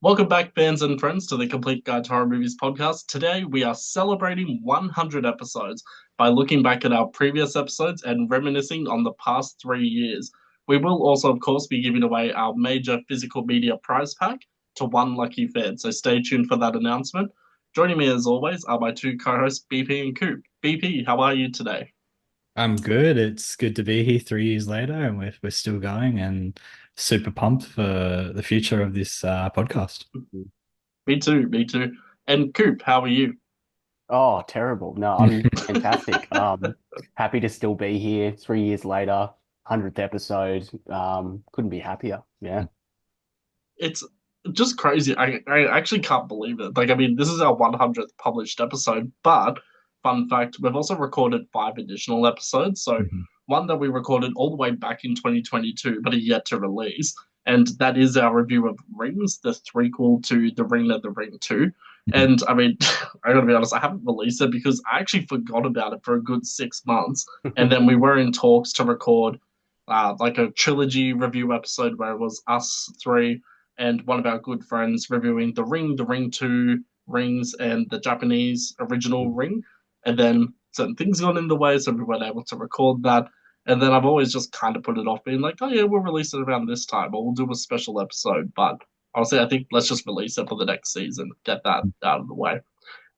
Welcome back, fans and friends, to the Complete Guide to Horror Movies podcast. Today, we are celebrating 100 episodes by looking back at our previous episodes and reminiscing on the past 3 years. We will also, of course, be giving away our major physical media prize pack to one lucky fan, so stay tuned for that announcement. Joining me, as always, are my two co hosts, BP and Coop. BP, how are you today? I'm good. It's good to be here 3 years later, and we're still going and super pumped for the future of this podcast. Me too, me too. And Coop, how are you? Oh, terrible. No, I'm fantastic. Happy to still be here 3 years later, 100th episode. Couldn't be happier. Yeah. It's just crazy. I actually can't believe it. Like, I mean, this is our 100th published episode, but fun fact, we've also recorded five additional episodes. So, Mhm. one that we recorded all the way back in 2022, but are yet to release. And that is our review of Rings, the threequel to The Ring of the Ring 2. Mhm. And I mean, I gotta be honest, I haven't released it because I actually forgot about it for a good 6 months. And then we were in talks to record like a trilogy review episode where it was us three and one of our good friends reviewing The Ring 2, Rings, and the Japanese original Ring. And then certain things got in the way, so we weren't able to record that. And then I've always just kind of put it off, being like, oh yeah, we'll release it around this time, or we'll do a special episode. But honestly, I think let's just release it for the next season, get that out of the way.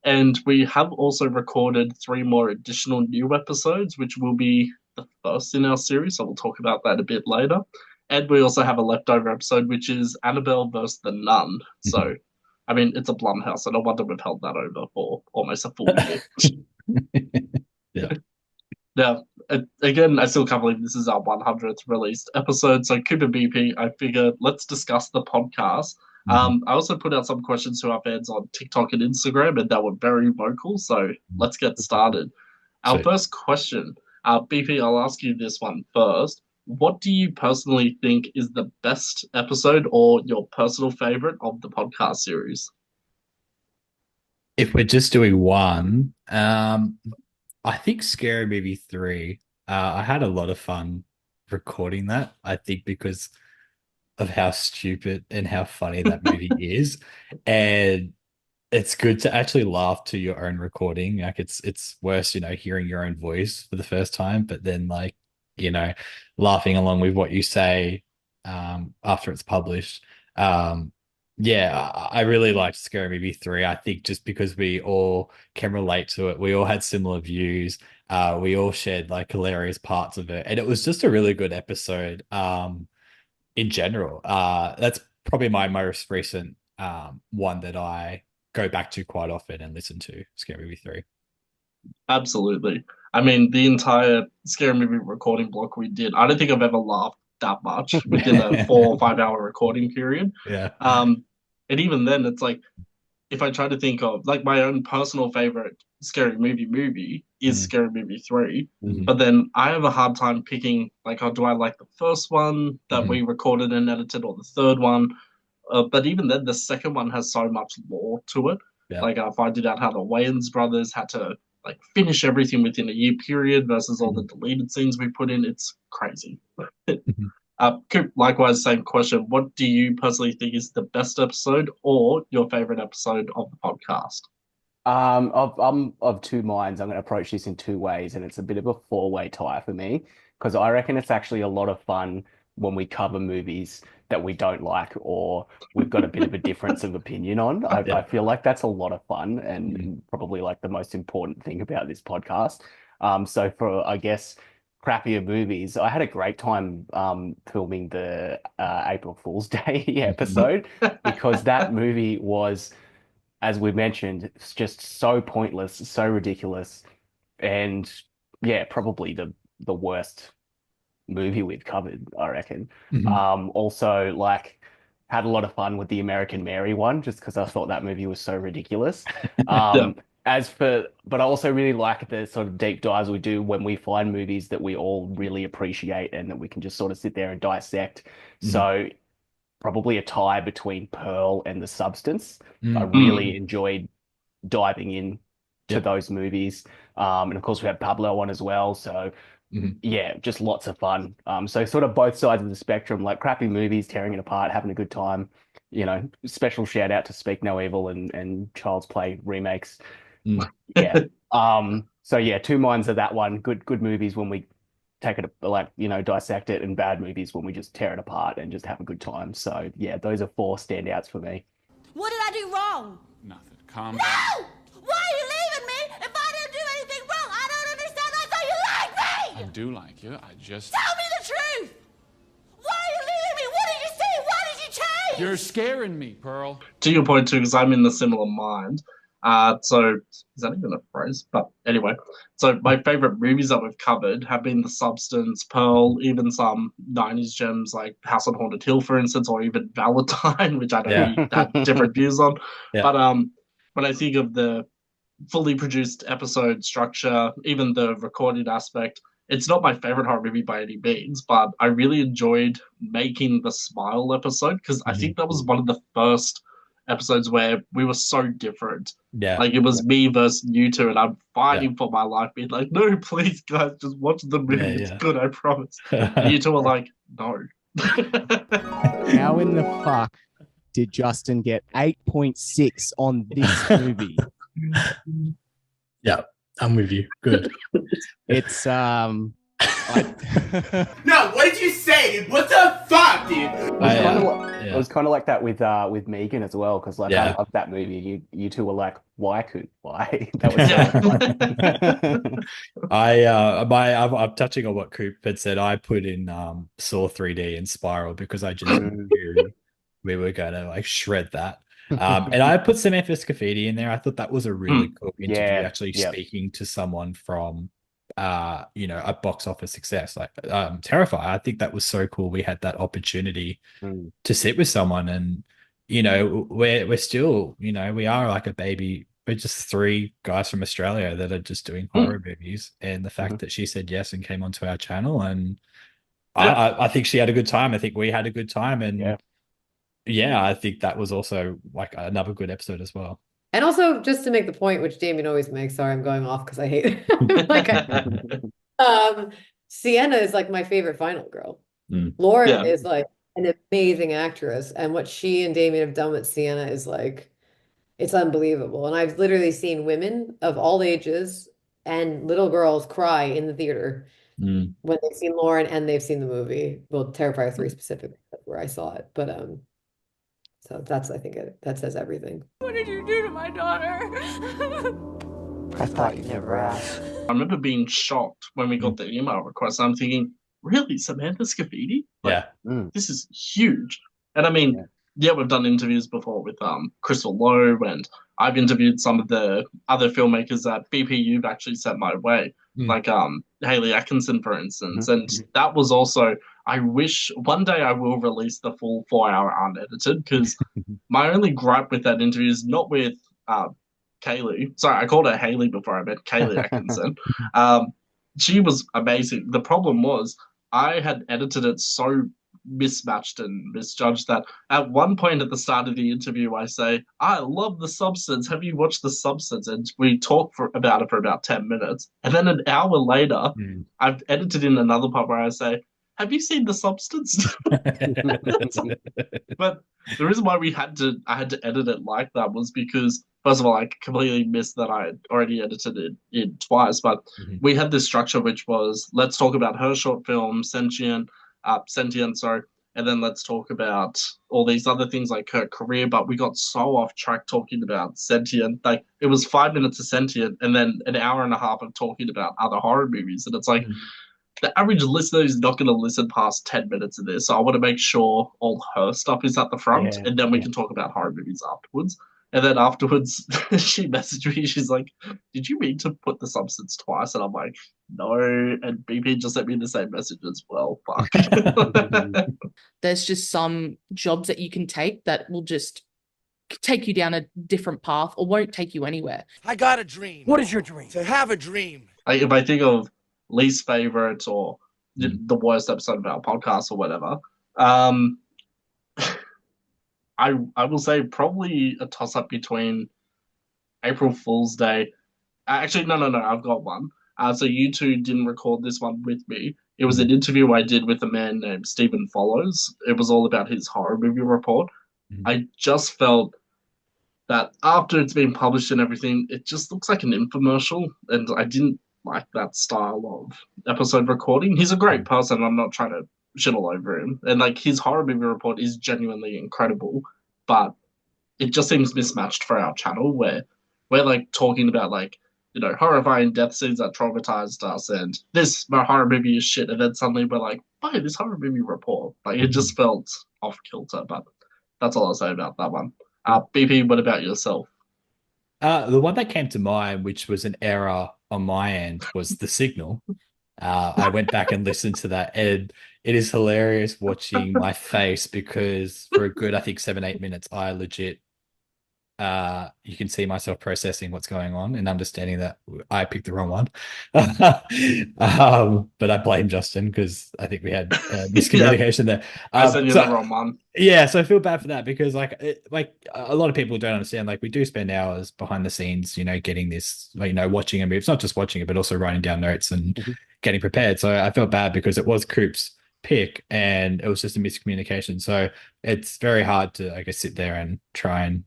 And we have also recorded three more additional new episodes, which will be the first in our series. So we'll talk about that a bit later. And we also have a leftover episode, which is Annabelle versus the Nun. Mhm. So, I mean, it's a Blumhouse, so no wonder we've held that over for almost a full year. Yeah. Now, again, I still can't believe this is our 100th released episode. So, Cooper BP, I figured let's discuss the podcast. Mhm. I also put out some questions to our fans on TikTok and Instagram, and they were very vocal. So, let's get started. Our Sweet. first question, BP, I'll ask you this one first. What do you personally think is the best episode or your personal favorite of the podcast series? If we're just doing one, I think Scary Movie 3. I had a lot of fun recording that. I think because of how stupid and how funny that movie is. And it's good to actually laugh to your own recording. Like it's worse, hearing your own voice for the first time, but then you know, laughing along with what you say after it's published. Yeah, I really liked Scary Movie 3. I think just because we all can relate to it, we all had similar views. We all shared like hilarious parts of it, and it was just a really good episode. In general, that's probably my most recent one that I go back to quite often and listen to, Scary Movie 3. Absolutely. I mean, the entire scary movie recording block we did, I don't think I've ever laughed that much within a 4 or 5 hour recording period. Yeah. Um, and even then, it's like if I try to think of like my own personal favorite scary movie is Mhm. Scary Movie 3. Mhm. But then I have a hard time picking like, oh, do I like the first one that Mhm. we recorded and edited or the third one? But even then, the second one has so much lore to it. Yeah. Like finding out how the Wayans brothers had to like finish everything within a year period versus all the Mhm. deleted scenes we put in, it's crazy. Mhm. Coop, likewise, same question. What do you personally think is the best episode or your favorite episode of the podcast? I'm of two minds. I'm going to approach this in two ways, and it's a bit of a four-way tie for me because I reckon it's actually a lot of fun when we cover movies that we don't like or we've got a bit of a difference of opinion on. I Yeah. feel like that's a lot of fun Mhm. and probably like the most important thing about this podcast. So for I guess crappier movies, I had a great time filming the April Fool's Day Mhm. episode because that movie was, as we mentioned, it's just so pointless, so ridiculous, and yeah, probably the worst movie we've covered, I reckon. Mhm. Also, like, had a lot of fun with the American Mary one, just because I thought that movie was so ridiculous. Yeah. Um, but I also really like the sort of deep dives we do when we find movies that we all really appreciate and that we can just sort of sit there and dissect. Mhm. So probably a tie between Pearl and The Substance. I Mhm. Mm, really enjoyed diving in to Yep. those movies. And of course, we had Pablo on as well. So Mhm. yeah, just lots of fun. So sort of both sides of the spectrum, like crappy movies, tearing it apart, having a good time. special shout out to Speak No Evil and Child's Play remakes. Mm. Yeah. So yeah, two minds of that one. Good movies when we take it like, dissect it, and bad movies when we just tear it apart and just have a good time. So yeah, those are four standouts for me. What did I do wrong? Nothing. Calm No! down. Why are you leaving me if I didn't do anything wrong? I don't understand. I thought you liked I me! do like you. I just... Tell me the truth! Why are you leaving me? What did you see? Why did you change? You're scaring me, Pearl. To your point too, because I'm in the similar mind. So is that even a phrase? But anyway, so my favorite movies that we've covered have been The Substance, Pearl, even some 90s gems like House on Haunted Hill, for instance, or even Valentine, which I know Yeah. we have different views on. Yeah. But when I think of the fully produced episode structure, even the recorded aspect, it's not my favorite horror movie by any means, but I really enjoyed making the Smile episode because I think that was one of the first episodes where we were so different. Yeah. Like it was me versus you two, and I'm fighting for my life, being like, "No, please, guys, just watch the movie. It's good, I promise." And you two are like, "No." How in the fuck did Justin get 8.6 on this movie? Yeah, I'm with you. Good. It's No, what did you say, dude? What the fuck, dude? It was kind of like that with Megan as well, because like Yeah. I love that movie. You two were like, why? That was so fun. I'm touching on what Coop had said. I put in Saw 3D and Spiral because I just knew we were going to like shred that. And I put Samantha Scafidi in there. I thought that was a really cool interview, actually speaking to someone from a box office success like Terrifier. I think that was so cool. We had that opportunity to sit with someone, and we're still, we are like a baby. We're just three guys from Australia that are just doing horror movies, and the fact that she said yes and came onto our channel, and I think she had a good time. I think we had a good time, and I think that was also like another good episode as well. And also, just to make the point, which Damien always makes, sorry, I'm going off because I hate it. Like, Sienna is like my favorite final girl. Lauren is like an amazing actress, and what she and Damien have done with Sienna is like, it's unbelievable. And I've literally seen women of all ages and little girls cry in the theater when they've seen Lauren and they've seen the movie. Well, Terrifier 3 specifically, that's where I saw it. But so that's, I think that says everything. What did you do to my daughter? I thought you never asked. I remember being shocked when we got the email request. I'm thinking, really, Samantha Scafidi? Like, this is huge. And I mean, we've done interviews before with Crystal Lowe, and I've interviewed some of the other filmmakers that BP you've actually sent my way, like Haley Atkinson, for instance. And that was also, I wish one day I will release the full 4 hour unedited, because my only gripe with that interview is not with Kaylee. Sorry, I called her Haley before I met Kaylee Atkinson. She was amazing. The problem was I had edited it so mismatched and misjudged that at one point at the start of the interview I say, "I love The Substance. Have you watched The Substance?" And we talk about it for about 10 minutes. And then an hour later, I've edited in another part where I say, "Have you seen The Substance?" But the reason why I had to edit it like that was because, first of all, I completely missed that I had already edited it in twice. But we had this structure which was, let's talk about her short film, Sentient, sorry, and then let's talk about all these other things like her career. But we got so off track talking about Sentient. Like, it was 5 minutes of Sentient and then an hour and a half of talking about other horror movies. And it's like, the average listener is not going to listen past 10 minutes of this. So I want to make sure all her stuff is at the front, and then we can talk about horror movies afterwards. And then afterwards, she messaged me. She's like, "Did you mean to put The Substance twice?" And I'm like, "No." And BP just sent me the same message as well. Fuck. There's just some jobs that you can take that will just take you down a different path or won't take you anywhere. I got a dream. What is your dream? To have a dream. Like, if I think of least favorite or the worst episode of our podcast or whatever, I will say probably a toss up between April Fool's Day. Actually, no, I've got one. So you two didn't record this one with me. It was an interview I did with a man named Stephen Follows. It was all about his horror movie report. I just felt that after it's been published and everything, it just looks like an infomercial, and I didn't like that style of episode recording. He's a great person. I'm not trying to shit all over him, and like his horror movie report is genuinely incredible, but it just seems mismatched for our channel where we're like talking about like horrifying death scenes that traumatized us, and this horror movie is shit, and then suddenly we're like, buy this horror movie report. Like it just felt off kilter, but that's all I'll say about that one. BP, what about yourself? The one that came to mind, which was an error on my end, was the signal. I went back and listened to that, and it is hilarious watching my face because for a good, I think 7-8 minutes, I legit you can see myself processing what's going on and understanding that I picked the wrong one. But I blame Justin because I think we had miscommunication there. I said you're the wrong one. Yeah, so I feel bad for that because like a lot of people don't understand. Like we do spend hours behind the scenes, getting this, watching a movie. It's not just watching it, but also writing down notes and getting prepared. So I felt bad because it was Coop's pick and it was just a miscommunication. So it's very hard to, I guess, sit there and try and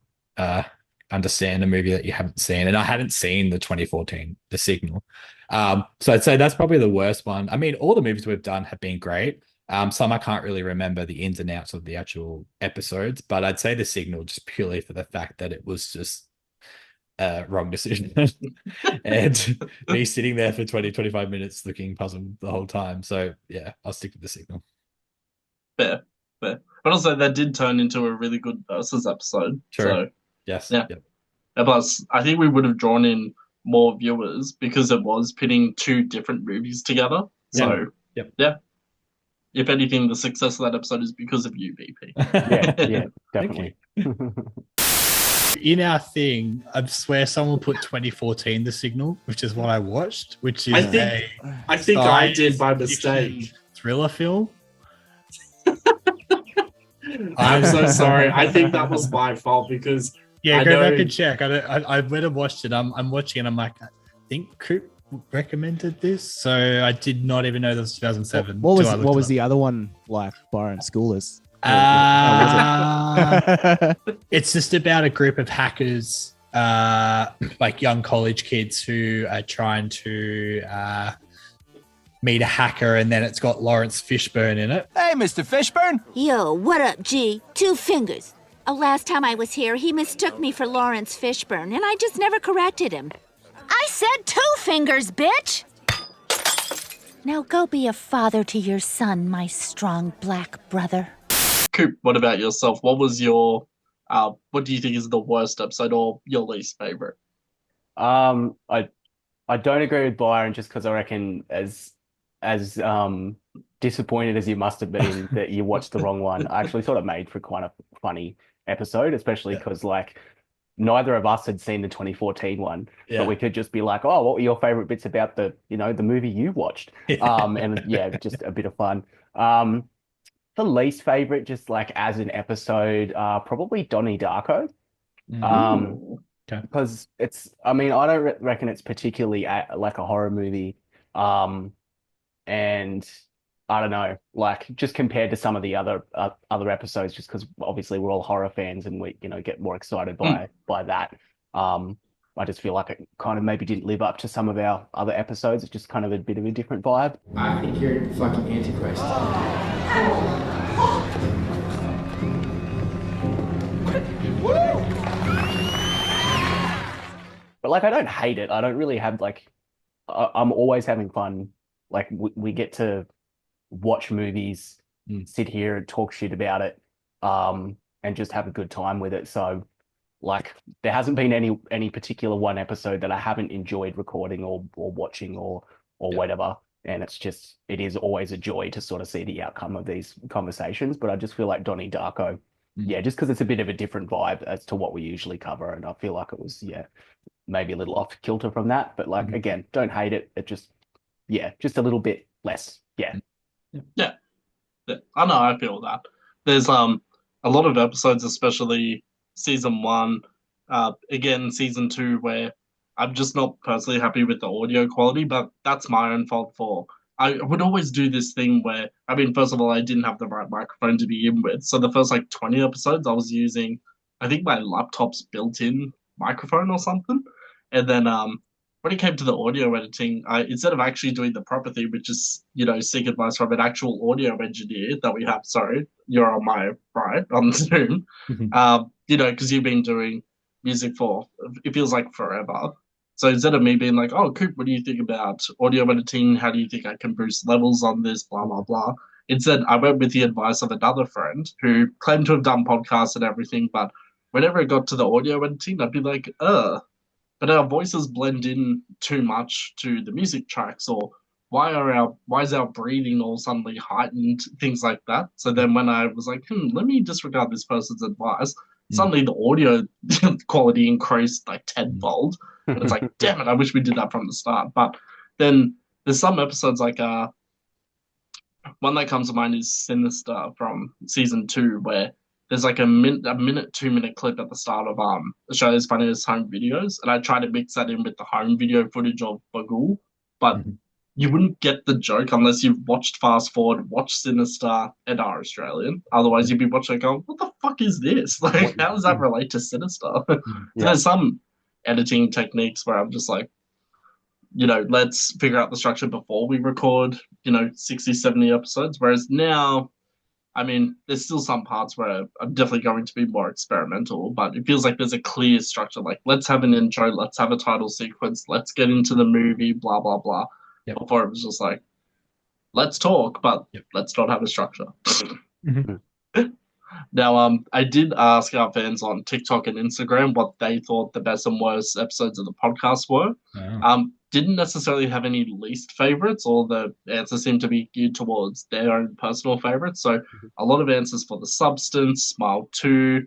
understand a movie that you haven't seen. And I hadn't seen the 2014 The Signal. So I'd say that's probably the worst one. I mean, all the movies we've done have been great. Some I can't really remember the ins and outs of the actual episodes, but I'd say The Signal just purely for the fact that it was just a wrong decision. And me sitting there for 20-25 minutes looking puzzled the whole time. So yeah, I'll stick with The Signal. Fair. But also that did turn into a really good versus episode. True. So yes. Yeah. Yep. And plus, I think we would have drawn in more viewers because it was pitting two different movies together. So yeah. If anything, the success of that episode is because of you, BP. Yeah, definitely. In our thing, I swear someone put 2014 The Signal, which is what I watched, which is I think I did by mistake. Thriller film. I'm so sorry. I think that was my fault because go back and check. I went and watched it. I'm watching and I'm like, I think Coop recommended this, so I did not even know this was 2007. What was the other one like, Byron? Schoolers? It's just about a group of hackers, like young college kids who are trying to meet a hacker, and then it's got Lawrence Fishburne in it. Hey, Mr. Fishburne. Yo, what up, G? Two fingers. Last time I was here, he mistook me for Lawrence Fishburne, and I just never corrected him. I said 2 fingers, bitch! Now go be a father to your son, my strong black brother. Coop, what about yourself? What was your, what do you think is the worst episode or your least favorite? I don't agree with Byron just because I reckon as disappointed as you must have been that you watched the wrong one, I actually thought it made for quite a funny episode, especially because like neither of us had seen the 2014 one, but we could just be like, oh, what were your favorite bits about the movie you watched? And just a bit of fun. The least favorite, just like as an episode, probably Donnie Darko. Because I don't reckon it's particularly like a horror movie. And I don't know, like just compared to some of the other episodes, just because obviously we're all horror fans and we get more excited by that. I just feel like it kind of maybe didn't live up to some of our other episodes. It's just kind of a bit of a different vibe. I think you're fucking Antichrist. But like, I don't hate it. I don't really have like, I'm always having fun. Like we get to watch movies, sit here and talk shit about it, and just have a good time with it. So like there hasn't been any particular one episode that I haven't enjoyed recording or watching or whatever. And it is always a joy to sort of see the outcome of these conversations. But I just feel like Donnie Darko, just because it's a bit of a different vibe as to what we usually cover. And I feel like it was, maybe a little off kilter from that. But like, again, don't hate it. It just a little bit less. Yeah. I know, I feel that. There's a lot of episodes, especially season 1, again, season 2, where I'm just not personally happy with the audio quality, but that's my own fault for I would always do this thing where, I mean, first of all, I didn't have the right microphone to begin with. So the first like 20 episodes, I was using, I think my laptop's built-in microphone or something. And then when it came to the audio editing, I instead of actually doing the proper thing, which is, seek advice from an actual audio engineer that we have, sorry, you're on my right on Zoom, because you've been doing music for, it feels like forever. So instead of me being like, oh, Coop, what do you think about audio editing? How do you think I can boost levels on this? Blah, blah, blah. Instead, I went with the advice of another friend who claimed to have done podcasts and everything, but whenever it got to the audio editing, I'd be like, but our voices blend in too much to the music tracks, or why is our breathing all suddenly heightened, things like that. So then when I was like, let me disregard this person's advice, suddenly the audio quality increased like tenfold. And it's like, damn it, I wish we did that from the start. But then there's some episodes like one that comes to mind is Sinister from season 2, where there's like a minute, 2 minute clip at the start of Australia's Funniest Home Videos, and I try to mix that in with the home video footage of Bagul, but you wouldn't get the joke unless you've watched Fast Forward, watched Sinister, and are Australian. Otherwise, you'd be watching going, what the fuck is this? Like, how does that relate to Sinister? So there's some editing techniques where I'm just like, let's figure out the structure before we record, 60, 70 episodes. Whereas now, I mean, there's still some parts where I'm definitely going to be more experimental, but it feels like there's a clear structure. Like, let's have an intro, let's have a title sequence, let's get into the movie, blah, blah, blah. Before it was just like, let's talk, but let's not have a structure. Now, I did ask our fans on TikTok and Instagram what they thought the best and worst episodes of the podcast were. Didn't necessarily have any least favorites, or the answers seem to be geared towards their own personal favorites. So a lot of answers for The Substance, Smile 2.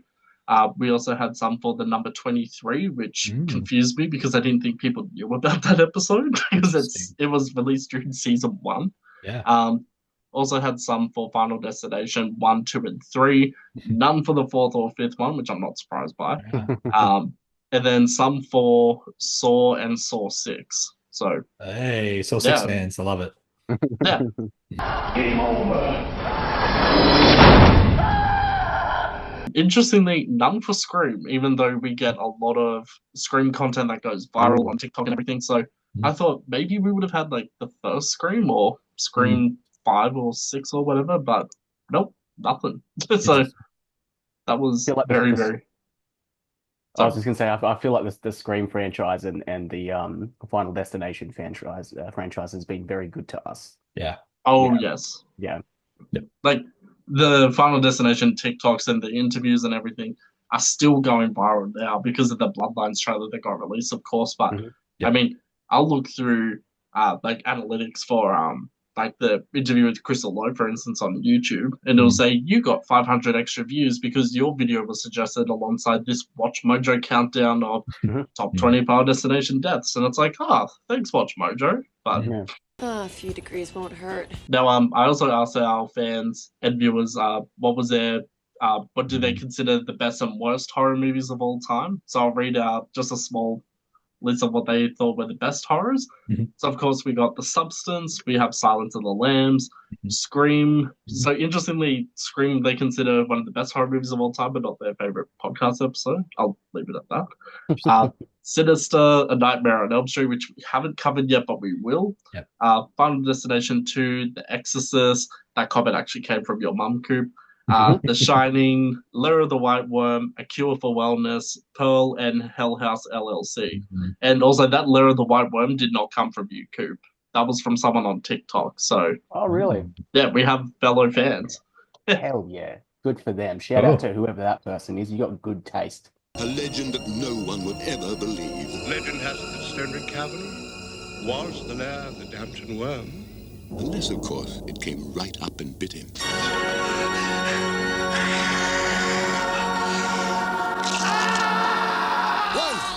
We also had some for the number 23, which confused me because I didn't think people knew about that episode because it was released during season 1. Also had some for Final Destination 1, 2, and 3. None for the 4th or 5th one, which I'm not surprised by. And then some for Saw and Saw 6. So hey, Saw 6 fans, I love it. Game over. Interestingly, none for Scream, even though we get a lot of Scream content that goes viral on TikTok and everything. So I thought maybe we would have had like the first Scream or Scream 5 or 6 or whatever, but nope, nothing. So that was very, very. I was just gonna say, I feel like the Scream franchise and the Final Destination franchise has been very good to us. Yes. Like the Final Destination TikToks and the interviews and everything are still going viral now because of the Bloodlines trailer that got released, of course. But I mean, I'll look through like analytics for like the interview with Crystal Lowe, for instance, on YouTube, and it'll say you got 500 extra views because your video was suggested alongside this Watch Mojo countdown of top 20 Final Destination deaths, and it's like, thanks, Watch Mojo. But a few degrees won't hurt. now, I also asked our fans and viewers, what was their, what do they consider the best and worst horror movies of all time? So I'll read out just a small list of what they thought were the best horrors. So, of course, we got The Substance, we have Silence of the Lambs, Scream. So, interestingly, Scream they consider one of the best horror movies of all time, but not their favorite podcast episode. I'll leave it at that. Sinister, A Nightmare on Elm Street, which we haven't covered yet, but we will. Final Destination 2, The Exorcist. That comment actually came from your mum, Coop. The Shining, Lair of the White Worm, A Cure for Wellness, Pearl, and Hell House LLC. And also that Lair of the White Worm did not come from you, Coop. That was from someone on TikTok. So really? Yeah, we have fellow fans. Hell yeah. Good for them. Shout out to whoever that person is. You got good taste. A legend that no one would ever believe. Legend has it that Stonebridge Cavern was the lair of the Dampton Worm. Unless, of course, it came right up and bit him.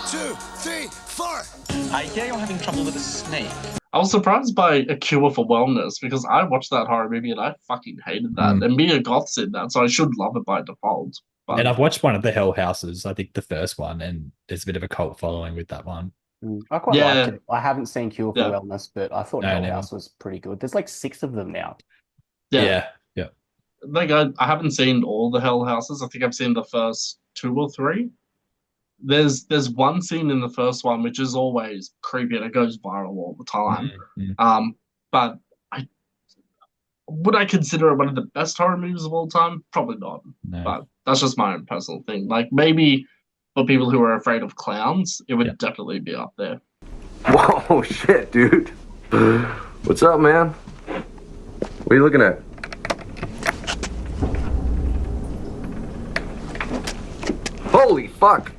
2, 3, 4. I hear you're having trouble with a snake. I was surprised by A Cure for Wellness because I watched that horror movie and I fucking hated that. And Mia Goth's in that, so I should love it by default. But And I've watched one of the Hell Houses, I think the first one, and there's a bit of a cult following with that one. I quite liked it. I haven't seen Cure for Yeah. Wellness, but I thought Hell House was pretty good. There's like 6 of them now. Yeah. Like I haven't seen all the Hell Houses. I think I've seen the first 2 or 3. There's one scene in the first one which is always creepy and it goes viral all the time. But would I consider it one of the best horror movies of all time? Probably not. No. But that's just my own personal thing. Like maybe for people who are afraid of clowns, it would definitely be up there. Whoa, shit, dude. What's up, man? What are you looking at? Holy fuck!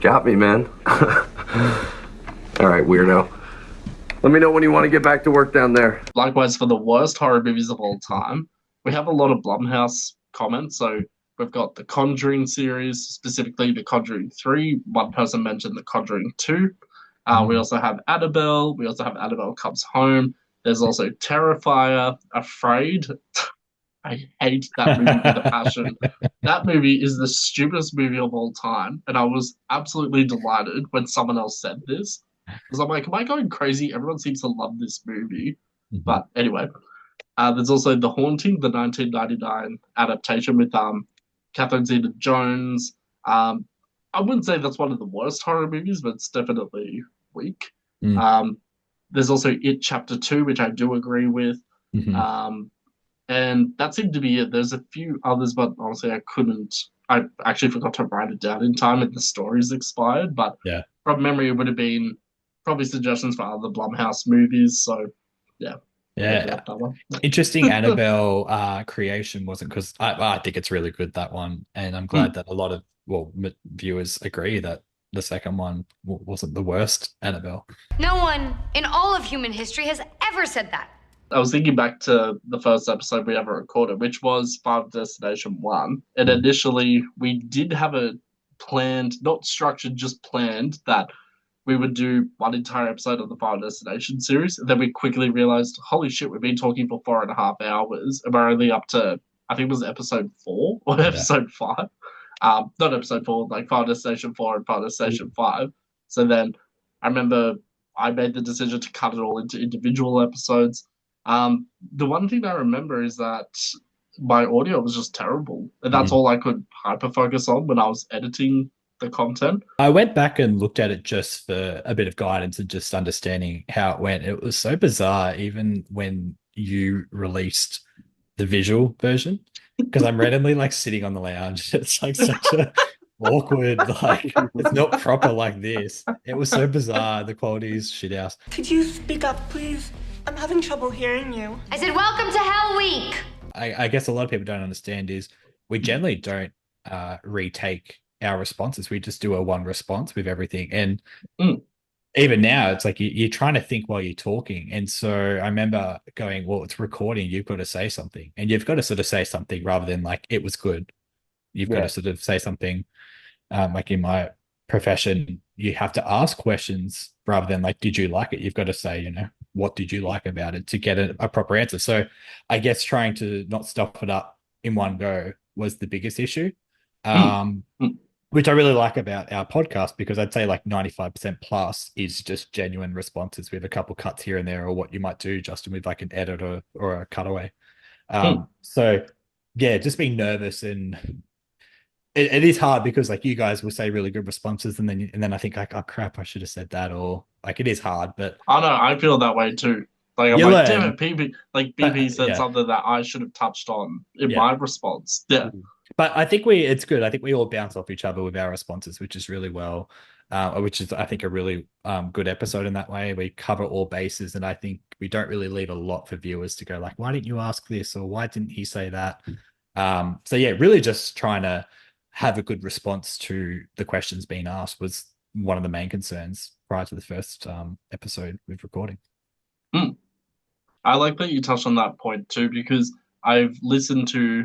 Got me, man. All right, weirdo. Let me know when you want to get back to work down there. Likewise, for the worst horror movies of all time, we have a lot of Blumhouse comments. So we've got the Conjuring series, specifically the Conjuring 3. One person mentioned the Conjuring 2. We also have Annabelle. We also have Annabelle Comes Home. There's also Terrifier, Afraid. I hate that movie with a passion. That movie is the stupidest movie of all time. And I was absolutely delighted when someone else said this. Because I'm like, am I going crazy? Everyone seems to love this movie. But anyway, there's also The Haunting, the 1999 adaptation with Catherine Zeta-Jones. I wouldn't say that's one of the worst horror movies, but it's definitely weak. There's also It Chapter 2, which I do agree with. And that seemed to be it. There's a few others, but honestly, I actually forgot to write it down in time and the stories expired. But from memory, it would have been probably suggestions for other Blumhouse movies. So, yeah. Interesting Annabelle creation wasn't, because I think it's really good, that one. And I'm glad that a lot of viewers agree that the second one wasn't the worst Annabelle. No one in all of human history has ever said that. I was thinking back to the first episode we ever recorded, which was Final Destination 1. And initially, we did have a planned, not structured, just planned that we would do one entire episode of the Final Destination series. And then we quickly realized, holy shit, we've been talking for 4.5 hours. And we're only up to, I think it was episode 4 or episode 5. Not episode 4, like Final Destination 4 and Final Destination 5. So then I remember I made the decision to cut it all into individual episodes. The one thing I remember is that my audio was just terrible. And that's all I could hyper-focus on when I was editing the content. I went back and looked at it just for a bit of guidance and just understanding how it went. It was so bizarre, even when you released the visual version, because I'm randomly like sitting on the lounge. It's like such a awkward, like it's not proper like this. It was so bizarre. The quality is shit house. Could you speak up, please? I'm having trouble hearing you. I said, welcome to Hell Week. I guess a lot of people don't understand is we generally don't retake our responses. We just do a one response with everything. And even now, it's like you're trying to think while you're talking. And so I remember going, well, it's recording. You've got to say something. And you've got to sort of say something rather than like, it was good. You've got to sort of say something like in my profession, you have to ask questions rather than like, did you like it? You've got to say, what did you like about it to get a proper answer? So I guess trying to not stuff it up in one go was the biggest issue, which I really like about our podcast, because I'd say like 95% plus is just genuine responses with a couple cuts here and there, or what you might do, Justin, with like an edit or a cutaway. So yeah, just being nervous, and it is hard because like you guys will say really good responses, and then I think like, oh crap, I should have said that, or like it is hard. But I know I feel that way too. Like I'm like, damn it, BP said something that I should have touched on in my response. Yeah. But I think it's good. I think we all bounce off each other with our responses, which is really well, which is, I think, a really good episode in that way. We cover all bases, and I think we don't really leave a lot for viewers to go like, why didn't you ask this? Or why didn't he say that? So yeah, really just trying to have a good response to the questions being asked was one of the main concerns prior to the first episode with recording. I like that you touched on that point too, because I've listened to,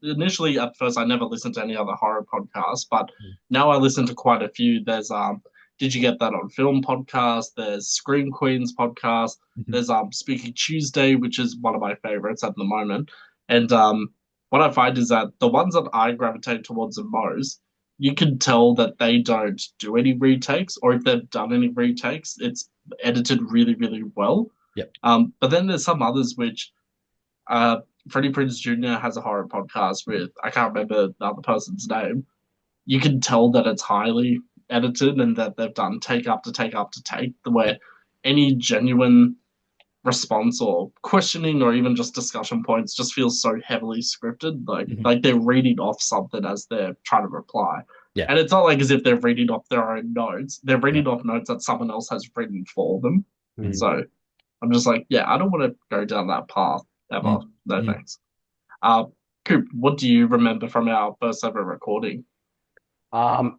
initially at first I never listened to any other horror podcasts, but now I listen to quite a few. There's Did You Get That on Film podcast, there's Scream Queens podcast, there's Speaking Tuesday, which is one of my favorites at the moment. And what I find is that the ones that I gravitate towards the most, you can tell that they don't do any retakes, or if they've done any retakes, it's edited really, really well. Yep. But then there's some others which Freddie Prinze Jr. has a horror podcast with, I can't remember the other person's name. You can tell that it's highly edited and that they've done take after take after take, where any genuine response or questioning or even just discussion points just feels so heavily scripted, like they're reading off something as they're trying to reply. Yeah. And it's not like as if they're reading off their own notes. They're reading off notes that someone else has written for them. So I'm just like, yeah, I don't want to go down that path ever. No thanks. Coop, what do you remember from our first ever recording? I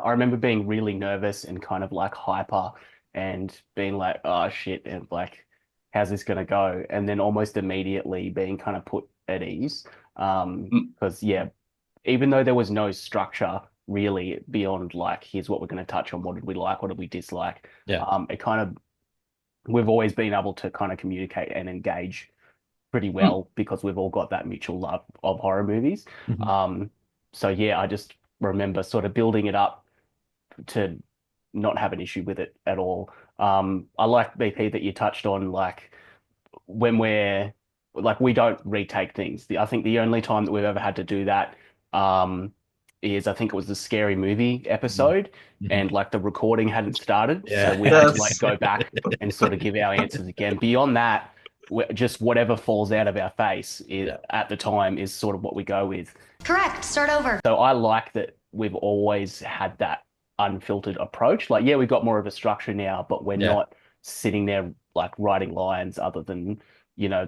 remember being really nervous and kind of like hyper and being like, oh shit, and like, how's this gonna go? And then almost immediately being kind of put at ease. Because yeah, even though there was no structure really beyond like, here's what we're gonna touch on, what did we like, what did we dislike? It kind of we've always been able to kind of communicate and engage pretty well because we've all got that mutual love of horror movies. So yeah, I just remember sort of building it up to not have an issue with it at all. I like BP that you touched on, like when we're like we don't retake things. I think the only time that we've ever had to do that is I think it was the Scary Movie episode, and like the recording hadn't started, so we had to like go back and sort of give our answers again. Beyond that, just whatever falls out of our face at the time is sort of what we go with. Correct. Start over. So I like that we've always had that unfiltered approach. Like, yeah, we've got more of a structure now, but we're not sitting there like writing lines other than,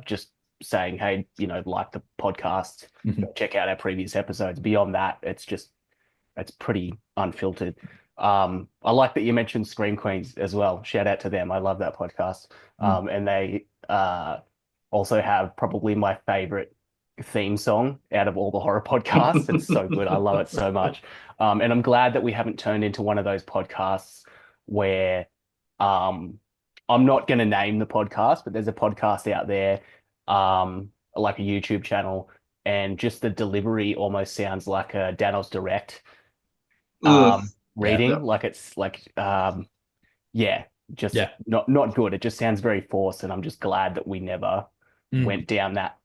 just saying, hey, like the podcast, check out our previous episodes. Beyond that, it's pretty unfiltered. I like that you mentioned Scream Queens as well. Shout out to them. I love that podcast. And they also have probably my favorite theme song out of all the horror podcasts. It's so good. I love it so much. And I'm glad that we haven't turned into one of those podcasts where I'm not going to name the podcast, but there's a podcast out there, like a YouTube channel, and just the delivery almost sounds like a Danos Direct reading. Like it's like, not good. It just sounds very forced, and I'm just glad that we never went down that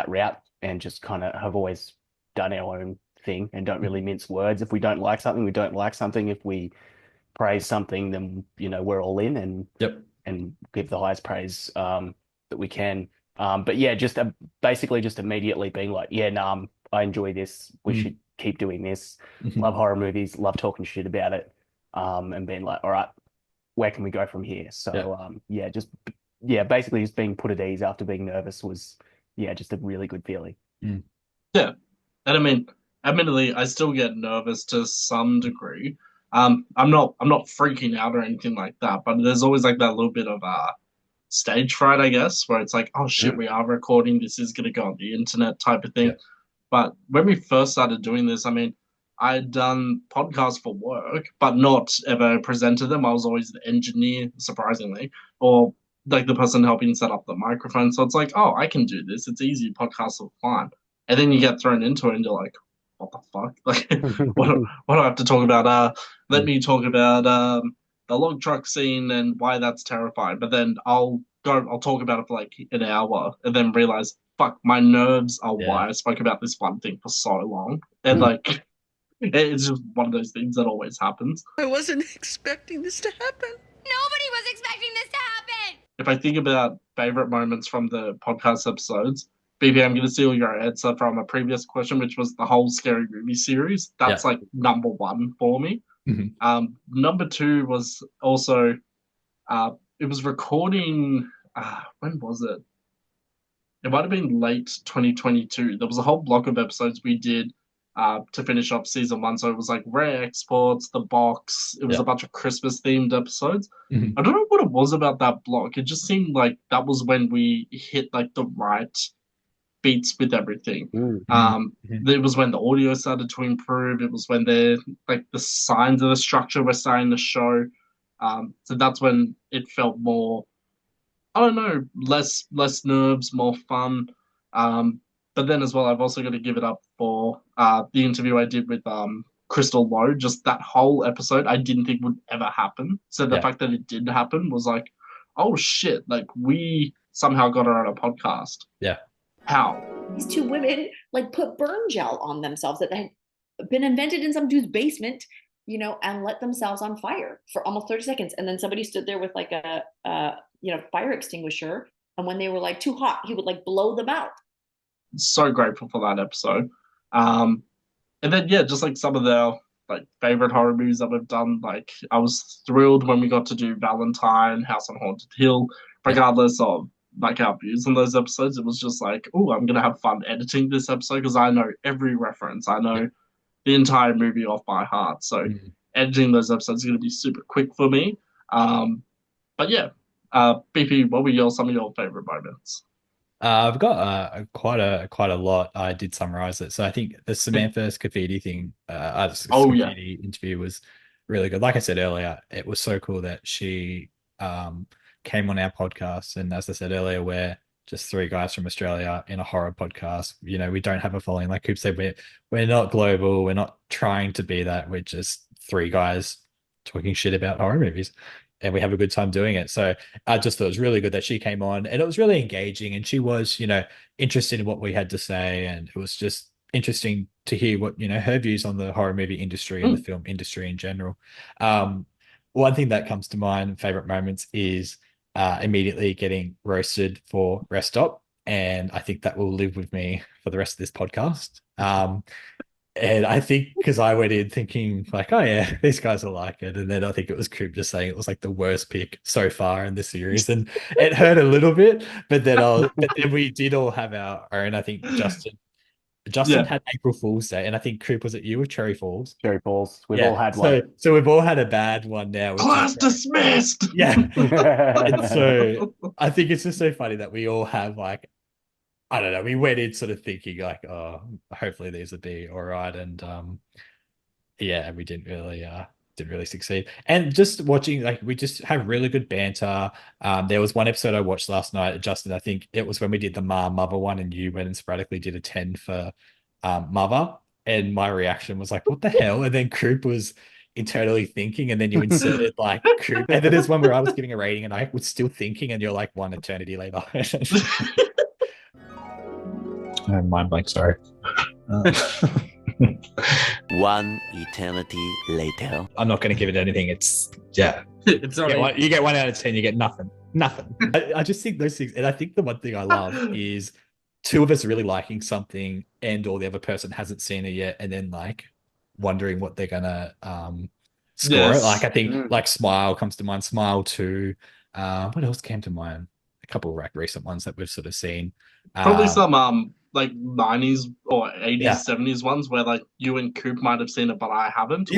route and just kind of have always done our own thing and don't really mince words. If we don't like something, we don't like something. If we praise something, then we're all in and give the highest praise that we can. But yeah, just basically just immediately being like, I enjoy this. We should keep doing this. Love horror movies. Love talking shit about it. And being like, all right, where can we go from here? So basically just being put at ease after being nervous was just a really good feeling. Yeah. And I mean, admittedly, I still get nervous to some degree. I'm not freaking out or anything like that, but there's always like that little bit of stage fright, I guess, where it's like, oh shit, we are recording, this is gonna go on the internet type of thing. But when we first started doing this, I mean, I'd done podcasts for work, but not ever presented them. I was always the engineer, surprisingly, or like the person helping set up the microphone. So it's like, oh, I can do this. It's easy. Podcasts are fun. And then you get thrown into it and you're like, what the fuck? Like, what do I have to talk about? Let me talk about the log truck scene and why that's terrifying. But then I'll talk about it for like an hour and then realize, fuck, my nerves are why I spoke about this one thing for so long. And like, it's just one of those things that always happens. I wasn't expecting this to happen. Nobody was expecting this to happen. If I think about favorite moments from the podcast episodes, BB, I'm going to steal your answer from a previous question, which was the whole Scary Movie series. That's like number one for me. Number two was also, it was recording, when was it? It might have been late 2022. There was a whole block of episodes we did to finish off season one. So it was like rare exports, the box. It was a bunch of Christmas themed episodes. I don't know what it was about that block. It just seemed like that was when we hit like the right beats with everything. It was when the audio started to improve. It was when the signs of the structure were starting to show. So that's when it felt more, I don't know, less nerves, more fun. But then as well, I've also got to give it up for the interview I did with Crystal Low, just that whole episode, I didn't think would ever happen. So the Yeah. fact that it did happen was like, oh shit, like we somehow got her on a podcast. Yeah. How? These two women like put burn gel on themselves that had been invented in some dude's basement, you know, and let themselves on fire for almost 30 seconds. And then somebody stood there with like a fire extinguisher. And when they were like too hot, he would like blow them out. So grateful for that episode. And then yeah, just like some of their like favorite horror movies that we've done. Like I was thrilled when we got to do Valentine, House on Haunted Hill, regardless of like our views on those episodes. It was just like, oh, I'm gonna have fun editing this episode because I know every reference. I know the entire movie off by heart. So editing those episodes is gonna be super quick for me. But yeah, BP, what were some of your favorite moments? I've got quite a lot. I did summarize it. So I think the Samantha Scafidi thing, Scafidi interview was really good. Like I said earlier, it was so cool that she came on our podcast. And as I said earlier, we're just three guys from Australia in a horror podcast. You know, we don't have a following. Like Coop said, we're not global. We're not trying to be that. We're just three guys talking shit about horror movies. And we have a good time doing it. So I just thought it was really good that she came on, and it was really engaging, and she was, you know, interested in what we had to say. And it was just interesting to hear what, you know, her views on the horror movie industry and the film industry in general. One thing that comes to mind, favorite moments, is immediately getting roasted for Rest Stop. And I think that will live with me for the rest of this podcast. And I think because I went in thinking like, oh yeah, these guys will like it. And then I think it was Coop just saying it was like the worst pick so far in the series. And it hurt a little bit, but then we did all have our own. I think Justin had April Fool's Day, and I think Coop, was it you with Cherry Falls? Cherry Falls. We've all had one. So we've all had a bad one now. Class dismissed. Yeah. And so I think it's just so funny that we all have like, I don't know, we went in sort of thinking like, oh, hopefully these would be all right. And we didn't really succeed. And just watching, like, we just have really good banter. There was one episode I watched last night, Justin, I think it was when we did the Mother one, and you went and sporadically did a 10 for Mother. And my reaction was like, what the hell? And then Coop was internally thinking, and then you inserted like Coop. And then there's one where I was giving a rating and I was still thinking, and you're like one eternity later. Mind blank, sorry. One eternity later. I'm not going to give it anything. It's it's you get 1 out of 10. You get nothing. I just think those things, and I think the one thing I love is two of us really liking something, and or the other person hasn't seen it yet, and then like wondering what they're gonna score it. Like I think like Smile comes to mind. Smile 2. What else came to mind? A couple of recent ones that we've sort of seen. Probably some like 90s or 80s, 70s ones where like you and Coop might have seen it, but I haven't.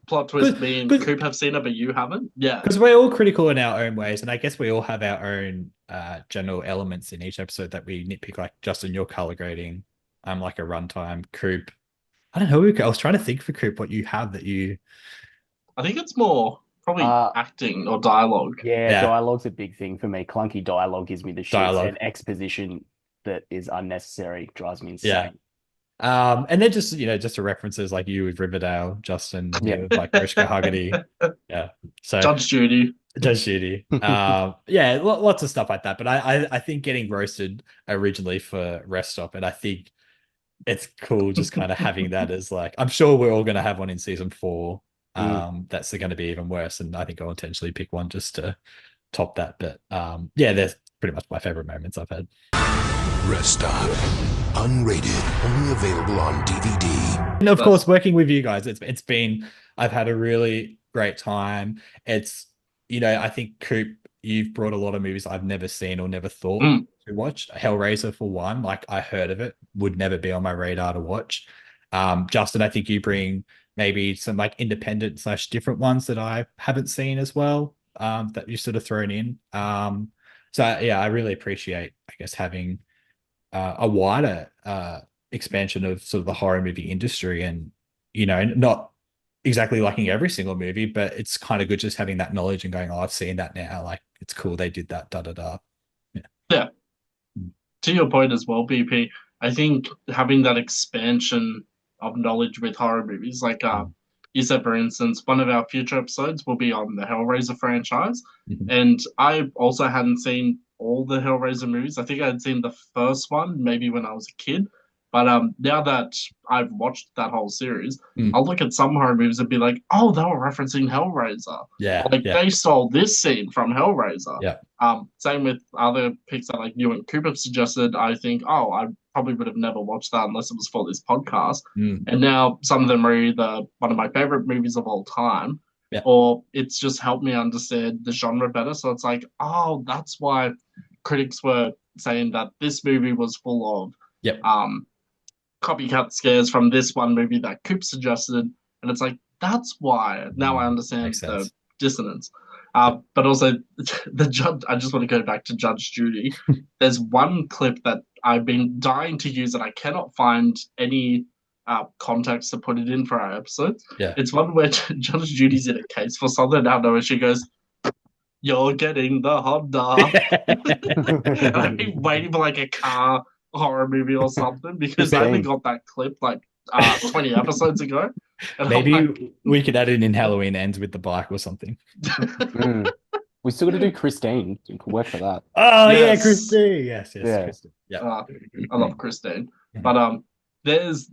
Plot twist, me and Coop have seen it, but you haven't. Yeah. Because we're all critical in our own ways. And I guess we all have our own general elements in each episode that we nitpick. Like Justin, your color grading. I'm like a runtime. Coop, I don't know. I was trying to think for Coop what you have that you. I think it's more probably acting or dialogue. Yeah, dialogue's a big thing for me. Clunky dialogue gives me the shits, and exposition that is unnecessary drives me insane. And then just the references like you with Riverdale, Justin, with like Mariska Hargitay. So Judge Judy. Lots of stuff like that. But I think getting roasted originally for Rest Stop, and I think it's cool just kind of having that as like, I'm sure we're all going to have one in season 4. That's going to be even worse, and I think I'll intentionally pick one just to top that. But they're pretty much my favorite moments I've had. Rest Stop, unrated, only available on DVD. And of course, working with you guys, I've had a really great time. It's, I think Coop, you've brought a lot of movies I've never seen or never thought to watch. Hellraiser for one, like I heard of it, would never be on my radar to watch. Justin, I think you bring maybe some like independent / different ones that I haven't seen as well, that you sort of thrown in. I really appreciate, I guess, having a wider expansion of sort of the horror movie industry, and not exactly liking every single movie, but it's kind of good just having that knowledge and going, oh, I've seen that now, like it's cool they did that, To your point as well, BP, I think having that expansion of knowledge with horror movies. Like you said, for instance, one of our future episodes will be on the Hellraiser franchise. And I also hadn't seen all the Hellraiser movies. I think I had seen the first one maybe when I was a kid. But now that I've watched that whole series, I'll look at some horror movies and be like, oh, they were referencing Hellraiser. Yeah. Like they stole this scene from Hellraiser. Yeah. Same with other picks that like you and Coop have suggested. I think, oh, I probably would have never watched that unless it was for this podcast. And now some of them are either one of my favorite movies of all time, or it's just helped me understand the genre better. So it's like, oh, that's why critics were saying that this movie was full of copycat scares from this one movie that Coop suggested. And it's like, that's why. Now I understand the dissonance. But also, the judge, I just want to go back to Judge Judy. There's one clip that I've been dying to use and I cannot find any context to put it in for our episode. Yeah. It's one where Judge Judy's in a case for something. I don't know, and she goes, "You're getting the Honda." And I've been waiting for like a car horror movie or something because I only got that clip like 20 episodes ago. And maybe we could add it in Halloween Ends with the bike or something. We still got to do Christine. You can work for that. Oh yeah, Christine. Yes, Christine. Yeah, I love Christine. But there's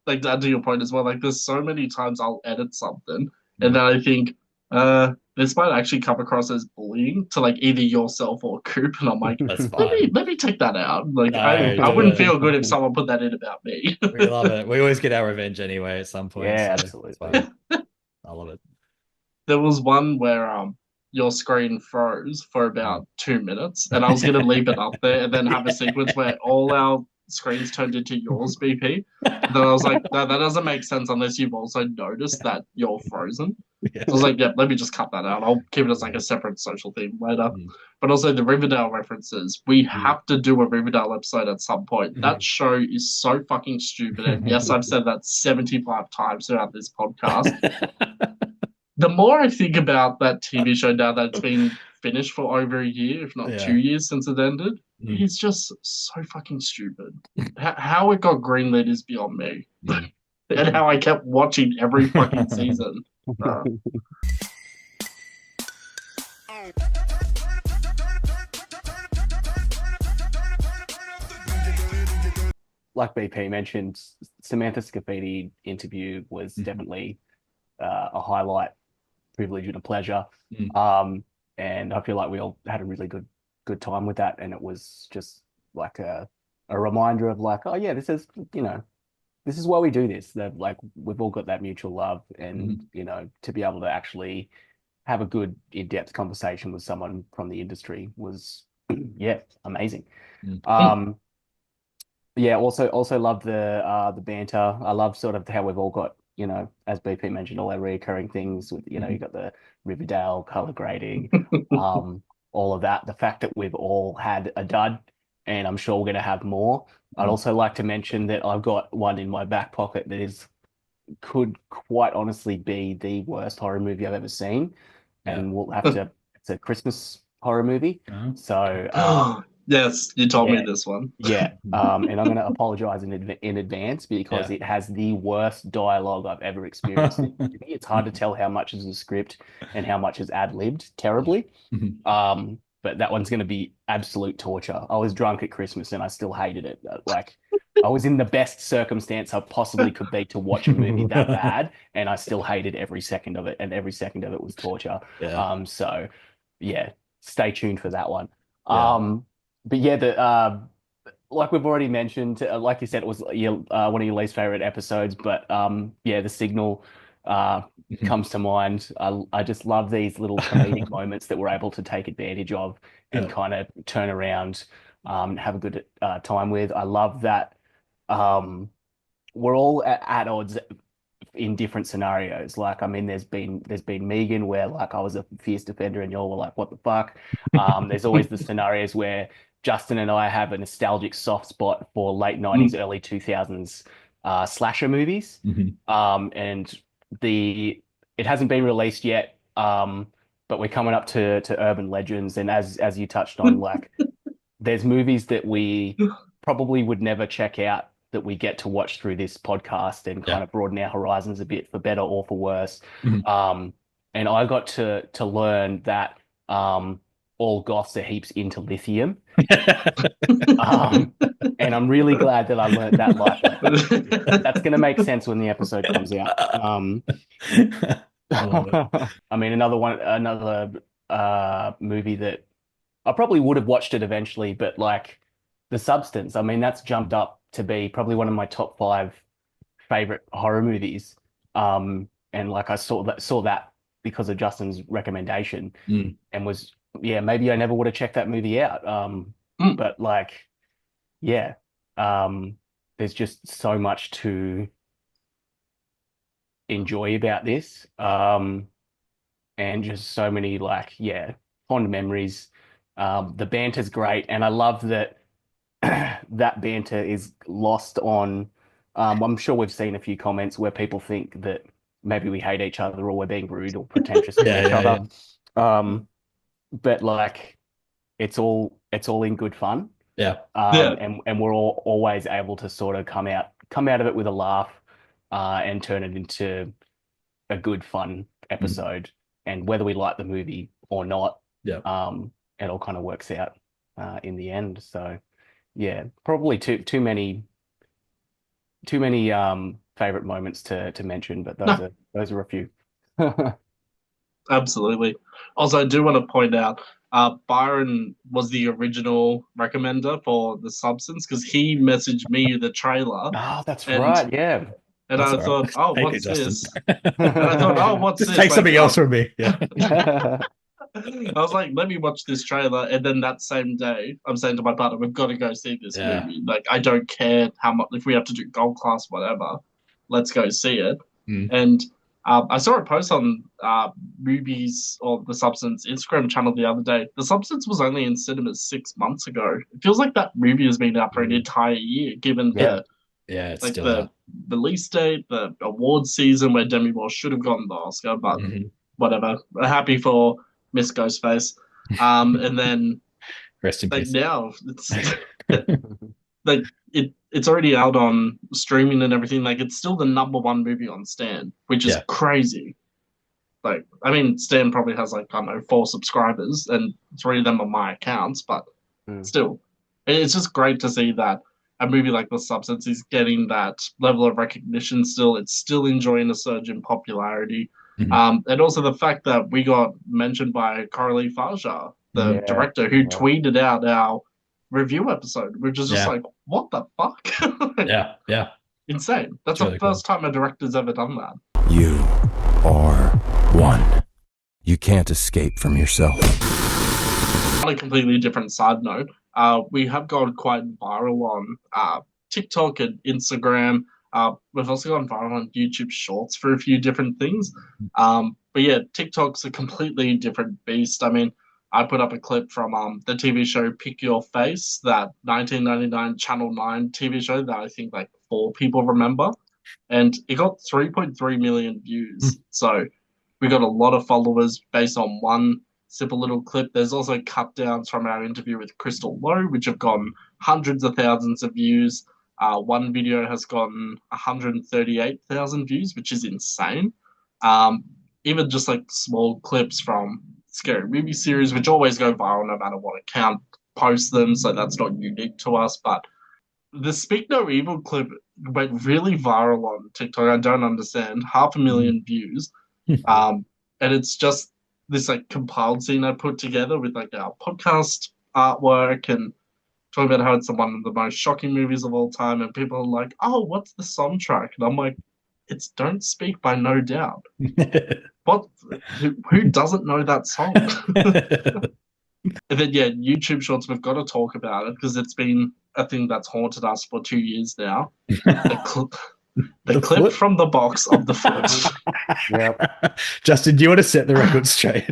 like to add to your point as well. Like there's so many times I'll edit something and then I think this might actually come across as bullying to like either yourself or Coop, and I'm like, that's fine. Let me take that out. Like no, I wouldn't feel good if someone put that in about me. We love it. We always get our revenge anyway at some point. Yeah, so absolutely. I love it. There was one where your screen froze for about 2 minutes, and I was gonna leave it up there and then have a sequence where all our screens turned into yours, BP. Then I was like, no, that doesn't make sense unless you've also noticed that you're frozen. So I was like, yeah, let me just cut that out. I'll keep it as like a separate social theme later. But also the Riverdale references. We have to do a Riverdale episode at some point. That show is so fucking stupid. And yes, I've said that 75 times throughout this podcast. The more I think about that TV show now that it's been finished for over a year, if not 2 years since it ended, it's just so fucking stupid. How it got greenlit is beyond me. And how I kept watching every fucking season. Like BP mentioned, Samantha Scafidi interview was definitely a highlight, privilege, and a pleasure. And I feel like we all had a really good time with that, and it was just like a reminder of like, oh yeah, this is why we do this. That like we've all got that mutual love, and to be able to actually have a good in-depth conversation with someone from the industry was amazing. Also love the banter. I love sort of how we've all got, as BP mentioned, all our recurring things with, you got the Riverdale color grading, all of that. The fact that we've all had a dud, and I'm sure we're going to have more. I'd also like to mention that I've got one in my back pocket that could quite honestly be the worst horror movie I've ever seen, and we'll have to. It's a Christmas horror movie, so. Yes, you told me this one. And I'm going to apologize in advance because it has the worst dialogue I've ever experienced. It's hard to tell how much is the script and how much is ad-libbed terribly. But that one's going to be absolute torture. I was drunk at Christmas and I still hated it. Like I was in the best circumstance I possibly could be to watch a movie that bad, and I still hated every second of it, and every second of it was torture. So stay tuned for that one. But like we've already mentioned, like you said, it was one of your least favorite episodes. But the Signal comes to mind. I just love these little comedic moments that we're able to take advantage of and kind of turn around, have a good time with. I love that we're all at odds in different scenarios. Like, I mean, there's been Megan where like I was a fierce defender and y'all were like, what the fuck? There's always the scenarios where Justin and I have a nostalgic soft spot for late 90s, early 2000s slasher movies. And it hasn't been released yet, but we're coming up to Urban Legends. And as you touched on, like there's movies that we probably would never check out that we get to watch through this podcast and kind of broaden our horizons a bit, for better or for worse. And I got to learn that all goths are heaps into lithium. And I'm really glad that I learned that life lesson. That's going to make sense when the episode comes out. I mean, another movie that I probably would have watched it eventually, but like The Substance, I mean, that's jumped up to be probably one of my top 5 favorite horror movies. And like I saw that because of Justin's recommendation, and was, maybe I never would have checked that movie out. But like, there's just so much to enjoy about this. And just so many fond memories. The banter's great, and I love that that banter is lost on. I'm sure we've seen a few comments where people think that maybe we hate each other or we're being rude or pretentious to each other. But like, it's all in good fun. And we're all always able to sort of come out of it with a laugh, and turn it into a good fun episode. And whether we like the movie or not, it all kind of works out in the end. So probably too many favorite moments to mention, but those are a few. Absolutely. Also, I do want to point out, Byron was the original recommender for The Substance, because he messaged me the trailer. Oh, that's right. Yeah. And That's I right. thought, oh, Thank you, what's Justin. this? And I thought, oh, what's Just this? take something else from me. Yeah. I was like, let me watch this trailer. And then that same day, I'm saying to my partner, we've got to go see this movie. Like, I don't care how much, if we have to do gold class, whatever, let's go see it. And I saw a post on Movies or The Substance Instagram channel the other day. The Substance was only in cinemas 6 months ago. It feels like that movie has been out for an entire year, given it's like still the out. release date, the award season where Demi Moore should have gotten the Oscar, but whatever. We're happy for Miss Ghostface. And then rest in peace. Now it's like it's already out on streaming and everything. Like, it's still the #1 movie on Stan, which is crazy. Like, I mean, Stan probably has like, I don't know, 4 subscribers, and 3 of them are my accounts, but still, it's just great to see that a movie like The Substance is getting that level of recognition still. It's still enjoying a surge in popularity. And also the fact that we got mentioned by Coralie Faja, the director, who tweeted out our review episode, which is just like, what the fuck? Insane. That's the first time a director's ever done that. You are one. You can't escape from yourself. On a completely different side note, we have gone quite viral on TikTok and Instagram. We've also gone viral on YouTube Shorts for a few different things. But yeah, TikTok's a completely different beast. I mean, I put up a clip from the TV show Pick Your Face, that 1999 Channel 9 TV show that I think like 4 people remember. And it got 3.3 million views. So we got a lot of followers based on one simple little clip. There's also cut downs from our interview with Crystal Lowe, which have gotten hundreds of thousands of views. One video has gotten 138,000 views, which is insane. Even just like small clips from Scary Movie series, which always go viral no matter what account posts them, so that's not unique to us. But the Speak No Evil clip went really viral on TikTok. I don't understand. 500,000 views. And it's just this like compiled scene I put together with like our podcast artwork and talking about how it's one of the most shocking movies of all time. And people are like, oh, what's the soundtrack? And I'm like, it's Don't Speak by No Doubt. What? Who doesn't know that song? And then, YouTube Shorts, we've got to talk about it because it's been a thing that's haunted us for 2 years now. The clip from the box of the foot. Justin, do you want to set the record straight?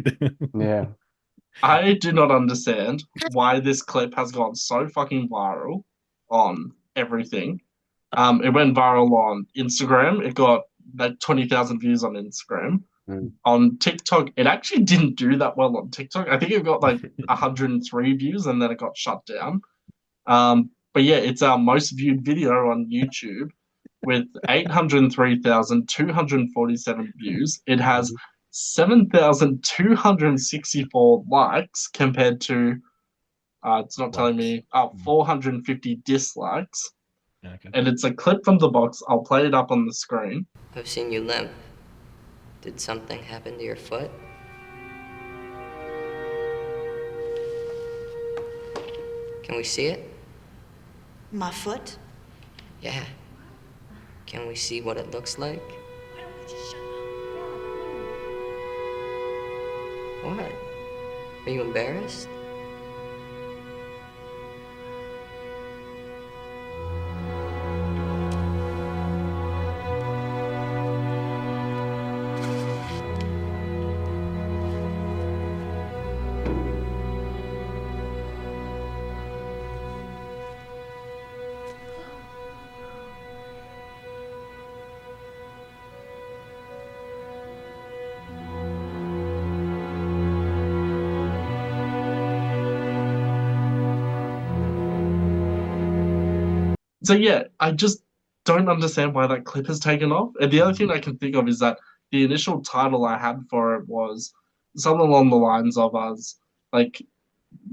I do not understand why this clip has gone so fucking viral on everything. It went viral on Instagram. It got like 20,000 views on Instagram. On TikTok, it actually didn't do that well on TikTok. I think it got like 103 views and then it got shut down. But yeah, it's our most viewed video on YouTube with 803,247 views. It has 7,264 likes compared to, it's not telling me, 450 dislikes. Okay. And it's a clip from the box. I'll play it up on the screen. I've seen you limp. Did something happen to your foot? Can we see it? My foot? Yeah. Can we see what it looks like? What? Are you embarrassed? So yeah, I just don't understand why that clip has taken off. And the other thing I can think of is that the initial title I had for it was something along the lines of us like,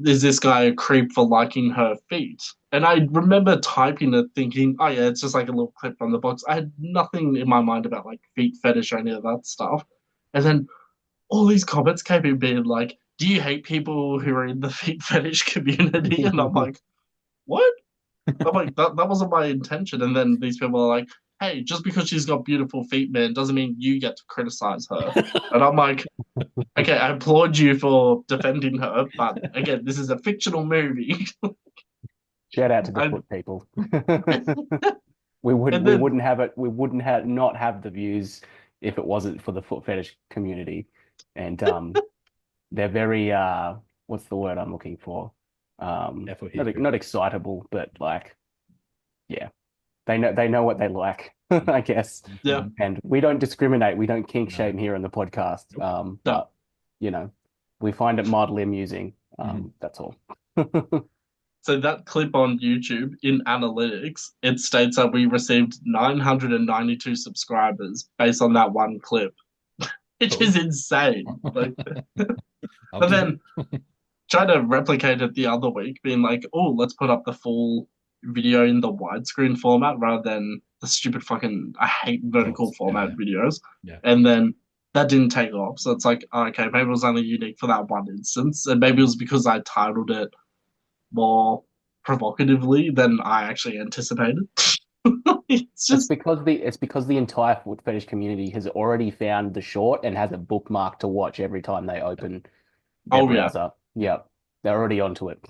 is this guy a creep for liking her feet? And I remember typing it thinking, oh yeah, it's just like a little clip from the box. I had nothing in my mind about like feet fetish or any of that stuff. And then all these comments came in being like, do you hate people who are in the feet fetish community? And I'm like, what? I'm like, that wasn't my intention. And then these people are like, hey, just because she's got beautiful feet, man, doesn't mean you get to criticize her. And I'm like, okay, I applaud you for defending her, but again, this is a fictional movie. Shout out to the foot people. We wouldn't have it. We wouldn't have not have the views if it wasn't for the foot fetish community. And they're very what's the word I'm looking for? Not excitable, but like, yeah, they know what they like, I guess. Yeah. And we don't discriminate. We don't kink shame here on the podcast. But you know, we find it mildly amusing. That's all. So that clip on YouTube in analytics, it states that we received 992 subscribers based on that one clip, which is insane. Like, but then try to replicate it the other week, being like, oh, let's put up the full video in the widescreen format rather than the stupid fucking, I hate vertical format videos. Yeah. And then that didn't take off. So it's like, okay, maybe it was only unique for that one instance. And maybe it was because I titled it more provocatively than I actually anticipated. It's because the entire foot fetish community has already found the short and has a bookmark to watch every time they open their browser. Yeah, they're already onto it.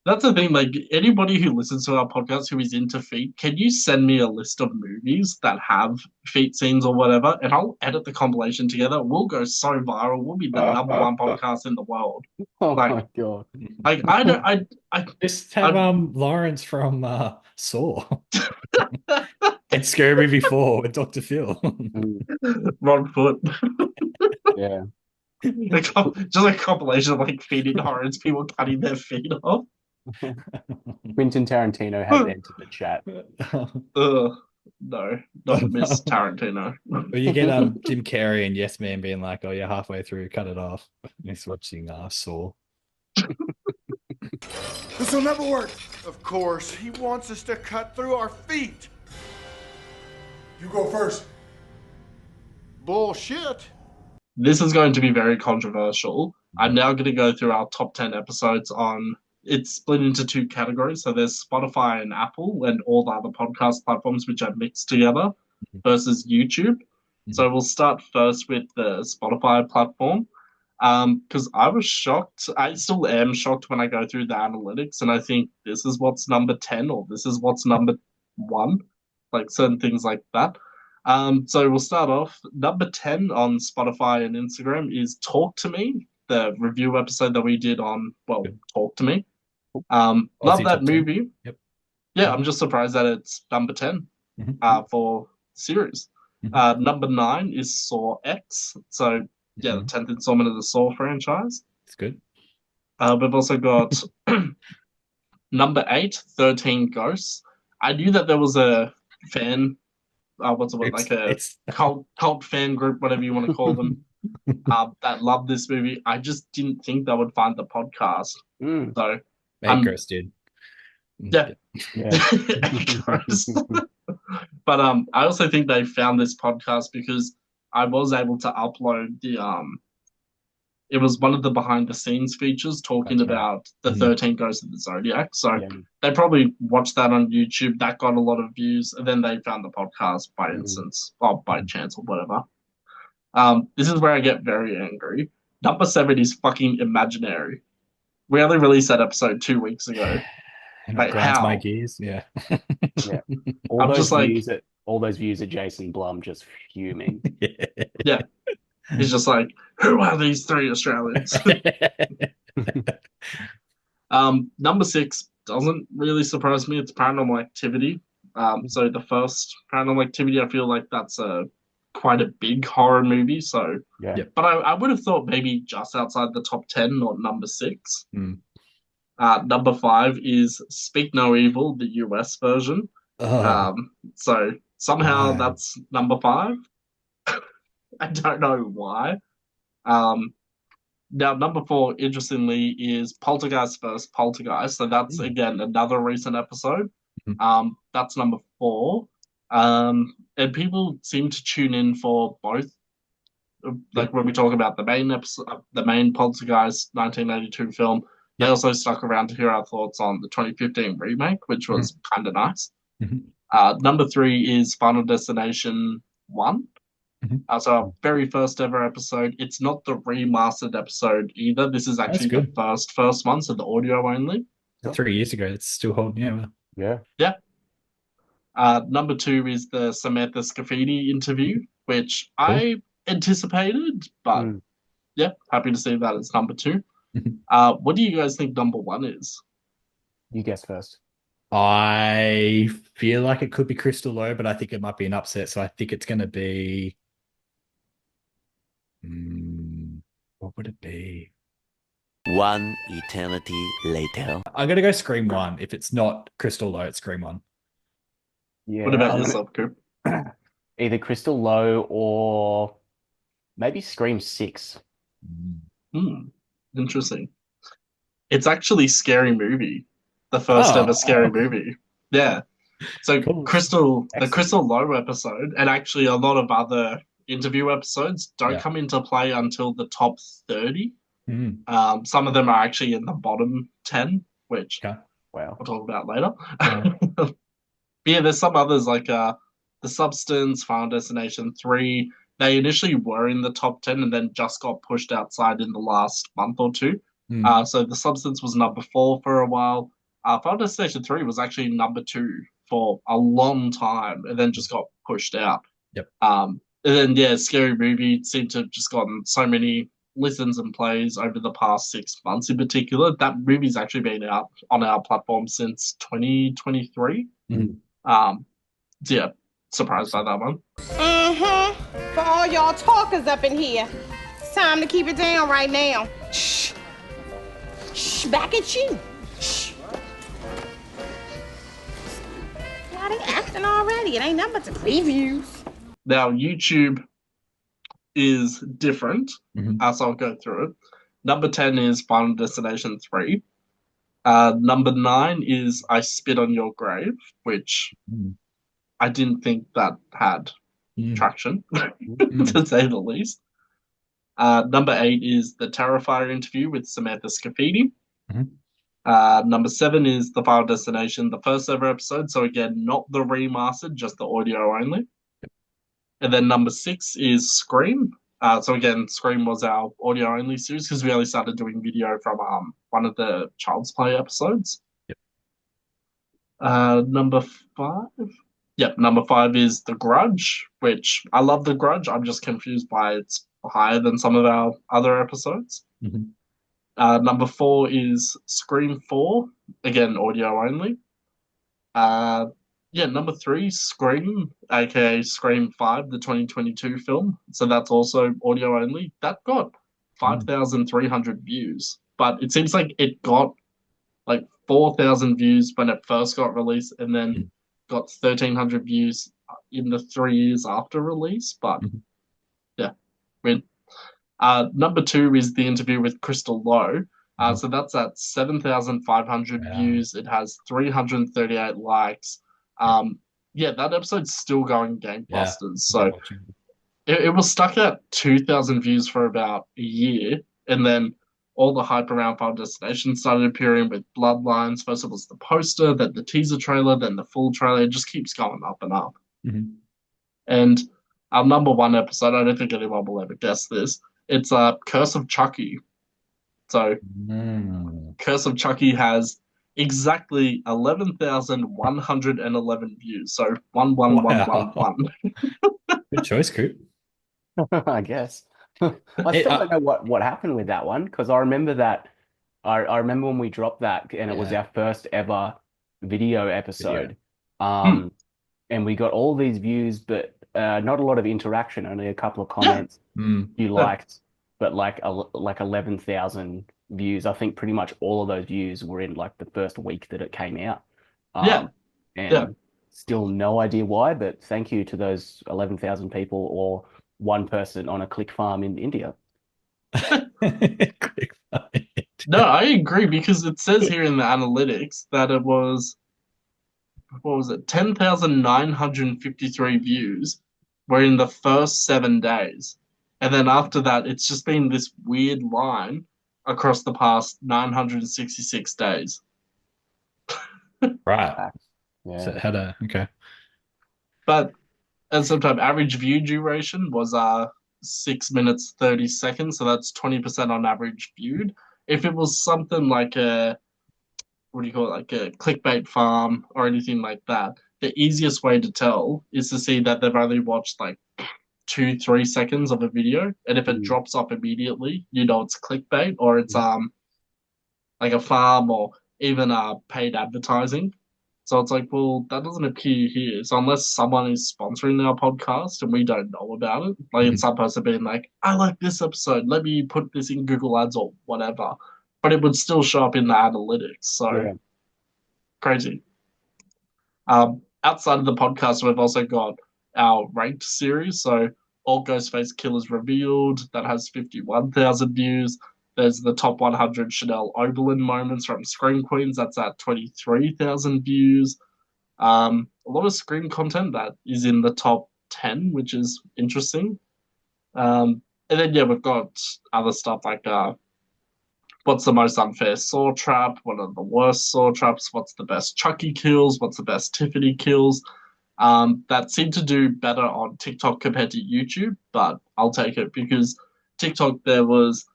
That's the thing, like anybody who listens to our podcast who is into feet, can you send me a list of movies that have feet scenes or whatever, and I'll edit the compilation together. We'll go so viral. We'll be the #1 podcast in the world. Oh like, my god! Like I just have Lawrence from Saw. And Scary Movie 4 with Dr. Phil. Wrong foot. Yeah. Just a compilation of like feet in horrors, people cutting their feet off. Quentin Tarantino has entered the chat. No, not Miss Tarantino. But you get Jim Carrey and Yes Man being like, "Oh, you're halfway through, cut it off." And he's watching Saw. This will never work. Of course, he wants us to cut through our feet. You go first. Bullshit. This is going to be very controversial. I'm now going to go through our top 10 episodes on. It's split into two categories. So there's Spotify and Apple and all the other podcast platforms which are mixed together versus YouTube. So we'll start first with the Spotify platform. Because I was shocked. I still am shocked when I go through the analytics and I think this is what's number 10 or this is what's number 1. Like certain things like that. So we'll start off. Number 10 on Spotify and Instagram is Talk to Me, the review episode that we did on, Talk to Me. Love that movie. Yep. Yeah, I'm just surprised that it's number 10 for series. Number 9 is Saw X. So, yeah, the 10th installment of the Saw franchise. It's good. We've also got Number 8, 13 Ghosts. I knew that there was a fan, what's the word, like a cult fan group, whatever you want to call them, that loved this movie. I just didn't think they would find the podcast. So, Ghost did. Yeah. Ghost. But I also think they found this podcast because I was able to upload it was one of the behind the scenes features talking about the 13 Ghosts of the Zodiac. So they probably watched that on YouTube. That got a lot of views, and then they found the podcast by instance, or by chance or whatever. This is where I get very angry. Number 7 is fucking imaginary. We only released that episode 2 weeks ago. And Like, it grinds how? my gears. Yeah. Yeah. All I'm those just like- views all those views of Jason Blum just fuming. Yeah. He's just like, who are these 3 Australians? Number 6 doesn't really surprise me. It's Paranormal Activity. So the first Paranormal Activity, I feel like that's quite a big horror movie. So, but I would have thought maybe just outside the top 10, not number 6. Number 5 is Speak No Evil, the US version. So somehow that's number 5. I don't know why. Now, number 4, interestingly, is Poltergeist vs. Poltergeist. So that's, again, another recent episode. That's number 4. And people seem to tune in for both. Like when we talk about the main episode, the main Poltergeist 1982 film, they also stuck around to hear our thoughts on the 2015 remake, which was kind of nice. Number 3 is Final Destination 1. So our very first ever episode. It's not the remastered episode either. This is actually the first one, so the audio only. 3 years ago, it's still holding. Yeah. Number 2 is the Samantha Scafidi interview, which I anticipated, but happy to see that it's number 2. What do you guys think number 1 is? You guess first. I feel like it could be Crystal Low, but I think it might be an upset. So I think it's going to be. What would it be? One eternity later. I'm going to go Scream 1. If it's not Crystal Low, it's Scream 1. Yeah. What about yourself, Coop? Either Crystal Low or maybe Scream 6. Interesting. It's actually Scary Movie. The first ever Scary Movie. Yeah. So the Crystal Low episode, and actually a lot of other interview episodes don't come into play until the top 30. Some of them are actually in the bottom 10, which I'll talk about later. But yeah, there's some others like The Substance, Final Destination 3. They initially were in the top 10 and then just got pushed outside in the last month or 2. So The Substance was number 4 for a while. Final Destination 3 was actually number 2 for a long time and then just got pushed out. And then, Scary Movie seemed to have just gotten so many listens and plays over the past 6 months in particular. That movie's actually been out on our platform since 2023. Surprised by that one. For all y'all talkers up in here, it's time to keep it down right now. Shh. Shh, back at you. Shh. Why they acting already? It ain't nothing but the previews. Now, YouTube is different, so I'll go through it. Number 10 is Final Destination 3. Number 9 is I Spit on Your Grave, which I didn't think that had traction, to say the least. Number 8 is the Terrifier interview with Samantha Scafidi. Number 7 is the Final Destination, the first ever episode. So again, not the remastered, just the audio only. And then number 6 is Scream. So again, Scream was our audio only series because we only started doing video from one of the Child's Play episodes. Number 5. Number 5 is The Grudge, which I love The Grudge. I'm just confused by it's higher than some of our other episodes. Number 4 is Scream 4, again, audio only. Number 3, Scream, aka Scream 5, the 2022 film. So that's also audio only. That got 5,300 views, but it seems like it got like 4,000 views when it first got released, and then got 1,300 views in the 3 years after release. But yeah, win. Number 2 is the interview with Crystal Lowe. So that's at 7,500 views. It has 338 likes. Yeah, that episode's still going gangbusters. So it was stuck at 2,000 views for about a year, and then all the hype around Final Destination started appearing with Bloodlines. First it was the poster, then the teaser trailer, then the full trailer. It just keeps going up and up. And our number 1 episode, I don't think anyone will ever guess this. It's Curse of Chucky. So Curse of Chucky has exactly 11,111 views. So 11111. Good choice, Coop. I guess. I still don't know what happened with that one, because I remember that I remember when we dropped that and it was our first ever video episode. And we got all these views, but not a lot of interaction, only a couple of comments you liked, but like 11,000 views. I think pretty much all of those views were in like the first week that it came out. And still no idea why, but thank you to those 11,000 people or one person on a click farm in India. No, I agree, because it says here in the analytics that it was, what was it, 10,953 views were in the first 7 days. And then after that, it's just been this weird line across the past 966 days. Right. So it had okay. But at the same time, average view duration was 6 minutes 30 seconds, so that's 20% on average viewed. If it was something like a, what do you call it, like a clickbait farm or anything like that, the easiest way to tell is to see that they've only watched like 2-3 seconds of a video, and if it drops off immediately, you know it's clickbait, or it's like a farm, or even paid advertising. So it's like, well, that doesn't appear here. So unless someone is sponsoring our podcast and we don't know about it, like it's some person being like, I like this episode, let me put this in Google Ads or whatever. But it would still show up in the analytics. So crazy. Outside of the podcast, we've also got our ranked series. So All Ghostface Killers Revealed, that has 51,000 views. There's the top 100 Chanel Oberlin moments from Scream Queens. That's at 23,000 views. A lot of Scream content that is in the top 10, which is interesting. And then, we've got other stuff like what's the most unfair saw trap? What are the worst saw traps? What's the best Chucky kills? What's the best Tiffany kills? That seem to do better on TikTok compared to YouTube, but I'll take it, because TikTok, there was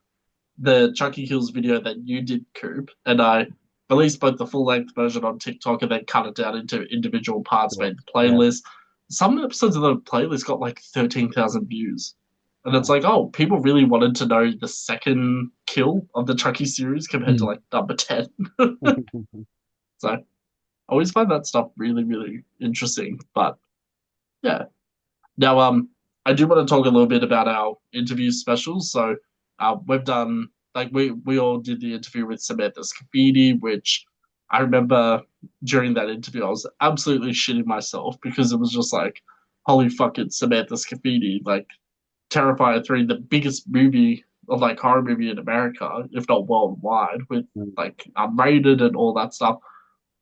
the Chucky Kills video that you did, Coop, and I released both the full-length version on TikTok and then cut it down into individual parts, made the playlist. Some episodes of the playlist got like 13,000 views. And it's like, oh, people really wanted to know the second kill of the Chucky series compared to like number 10. So I always find that stuff really, really interesting. But yeah. Now, I do want to talk a little bit about our interview specials. So we've done, like, we all did the interview with Samantha Scafidi, which I remember during that interview, I was absolutely shitting myself, because it was just like, holy fuck, it's Samantha Scafidi. Like, Terrifier 3, the biggest movie, of like horror movie in America, if not worldwide, with like unrated and all that stuff.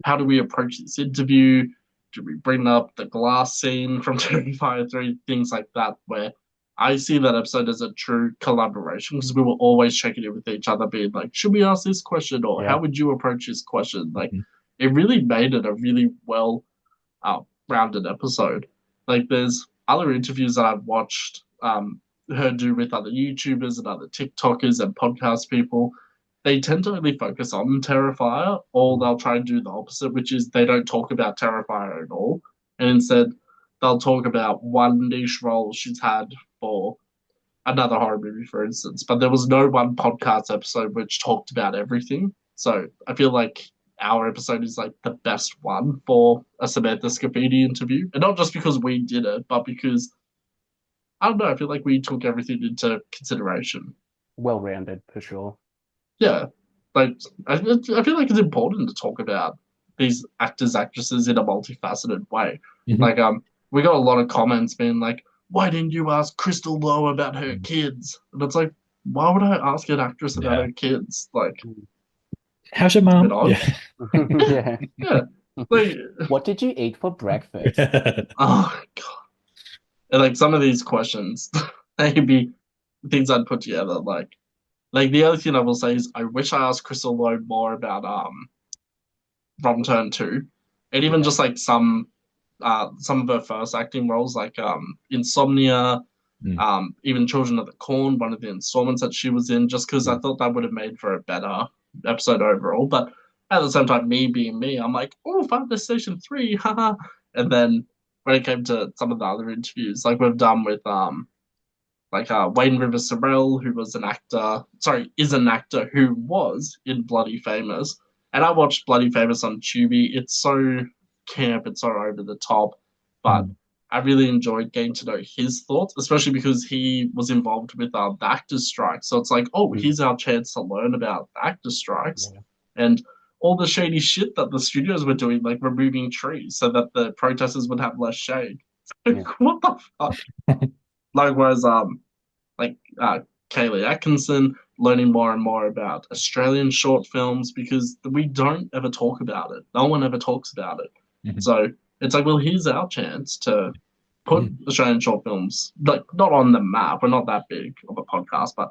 How do we approach this interview? Do we bring up the glass scene from Terrifier 3? Things like that, where I see that episode as a true collaboration, because we were always checking in with each other, being like, should we ask this question, or how would you approach this question? Like, it really made it a really well rounded episode. Like, there's other interviews that I've watched her do with other YouTubers and other TikTokers and podcast people. They tend to only focus on Terrifier, or they'll try and do the opposite, which is they don't talk about Terrifier at all. And instead, they'll talk about one niche role she's had for another horror movie, for instance. But there was no one podcast episode which talked about everything. So I feel like our episode is like the best one for a Samantha Scafidi interview. And not just because we did it, but because, I don't know, I feel like we took everything into consideration. Well-rounded, for sure. Yeah. like I feel like it's important to talk about these actors, actresses in a multifaceted way. Like we got a lot of comments being like, why didn't you ask Crystal Lowe about her kids? And it's like, why would I ask an actress about her kids? Like, how's your it's a bit mom? odd. Yeah. Yeah. Like, What did you eat for breakfast? oh god. And like some of these questions, they'd be things I'd put together. Like the other thing I will say is I wish I asked Crystal Lowe more about From Turn 2. And even just like some of her first acting roles, like Insomnia, even Children of the Corn, one of the installments that she was in, just because I thought that would have made for a better episode overall. But at the same time, me being me, I'm like, oh, Final Station 3, haha. And then when it came to some of the other interviews, like we've done with Wayne Rivers Sorrell, who was is an actor who was in Bloody Famous. And I watched Bloody Famous on Tubi. It's so camp, it's so over the top, but I really enjoyed getting to know his thoughts, especially because he was involved with the actors' strike. So it's like, oh, here's our chance to learn about the actors' strikes and all the shady shit that the studios were doing, like removing trees so that the protesters would have less shade. What the fuck? Likewise, Kaylee Atkinson, learning more and more about Australian short films because we don't ever talk about it. No one ever talks about it. So it's like, well, here's our chance to put Australian short films, like, not on the map. We're not that big of a podcast, but,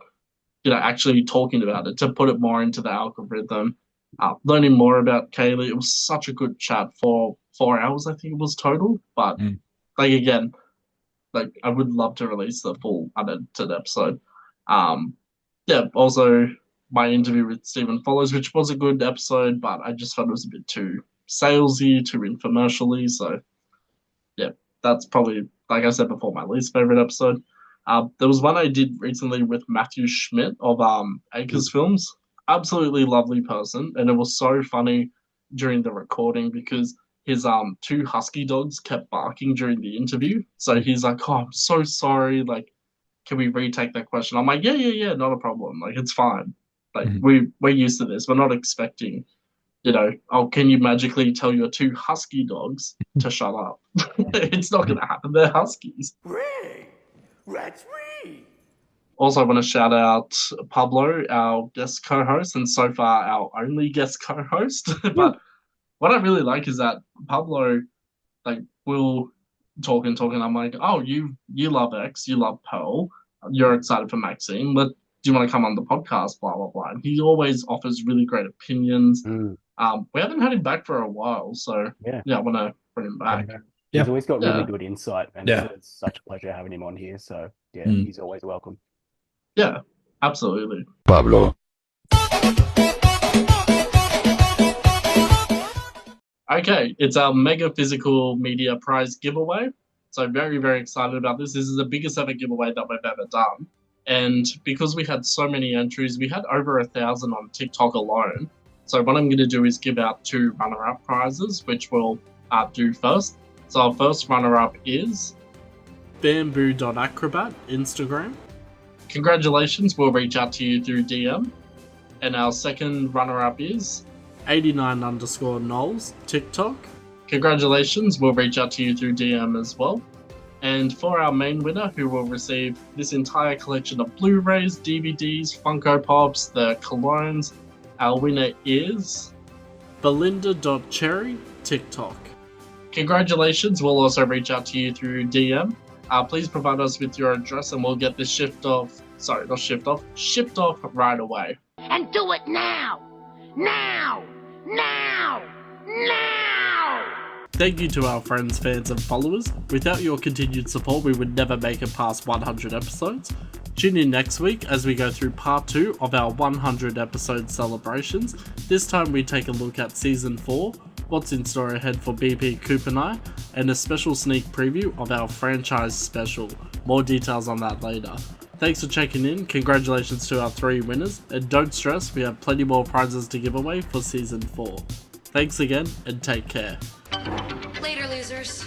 actually talking about it to put it more into the algorithm. Learning more about Kaylee. It was such a good chat for 4 hours, I think it was total. But, again, I would love to release the full unedited episode. Also my interview with Stephen Follows, which was a good episode, but I just felt it was a bit too salesy, too infomercially. So, that's probably, like I said before, my least favorite episode. There was one I did recently with Matthew Schmidt of Acres Films. Absolutely lovely person, and it was so funny during the recording because his 2 husky dogs kept barking during the interview. So he's like, "Oh, I'm so sorry. Like, can we retake that question?" I'm like, yeah, not a problem. Like, it's fine. Like, we're used to this. We're not expecting, oh, can you magically tell your 2 husky dogs to shut up? It's not gonna happen. They're huskies. That's me. Also, I want to shout out Pablo, our guest co-host, and so far our only guest co-host. But what I really like is that Pablo, will talk and talk, and I'm like, oh, you love X, you love Pearl, you're excited for Maxine, but do you want to come on the podcast, blah, blah, blah. And he always offers really great opinions. We haven't had him back for a while, so I want to bring him back. He's always got really good insight, and it's such a pleasure having him on here. So, he's always welcome. Yeah, absolutely. Pablo. Okay, it's our Mega Physical Media Prize giveaway. So very, very excited about this. This is the biggest ever giveaway that we've ever done. And because we had so many entries, we had over 1,000 on TikTok alone. So what I'm going to do is give out 2 runner-up prizes, which we'll do first. So our first runner-up is bamboo.acrobat, Instagram. Congratulations, we'll reach out to you through DM. And our second runner-up is 89_Knowles, TikTok. Congratulations, we'll reach out to you through DM as well. And for our main winner, who will receive this entire collection of Blu-rays, DVDs, Funko Pops, the colognes, our winner is Belinda.Cherry, TikTok. Congratulations, we'll also reach out to you through DM. Please provide us with your address and we'll get this shipped off right away. And do it now! Now! Now! Now! Thank you to our friends, fans, and followers. Without your continued support, we would never make it past 100 episodes. Tune in next week as we go through part 2 of our 100 episode celebrations. This time we take a look at season 4, what's in store ahead for BP, Coop and I, and a special sneak preview of our franchise special. More details on that later. Thanks for checking in, congratulations to our 3 winners, and don't stress, we have plenty more prizes to give away for season 4. Thanks again, and take care. Later, losers.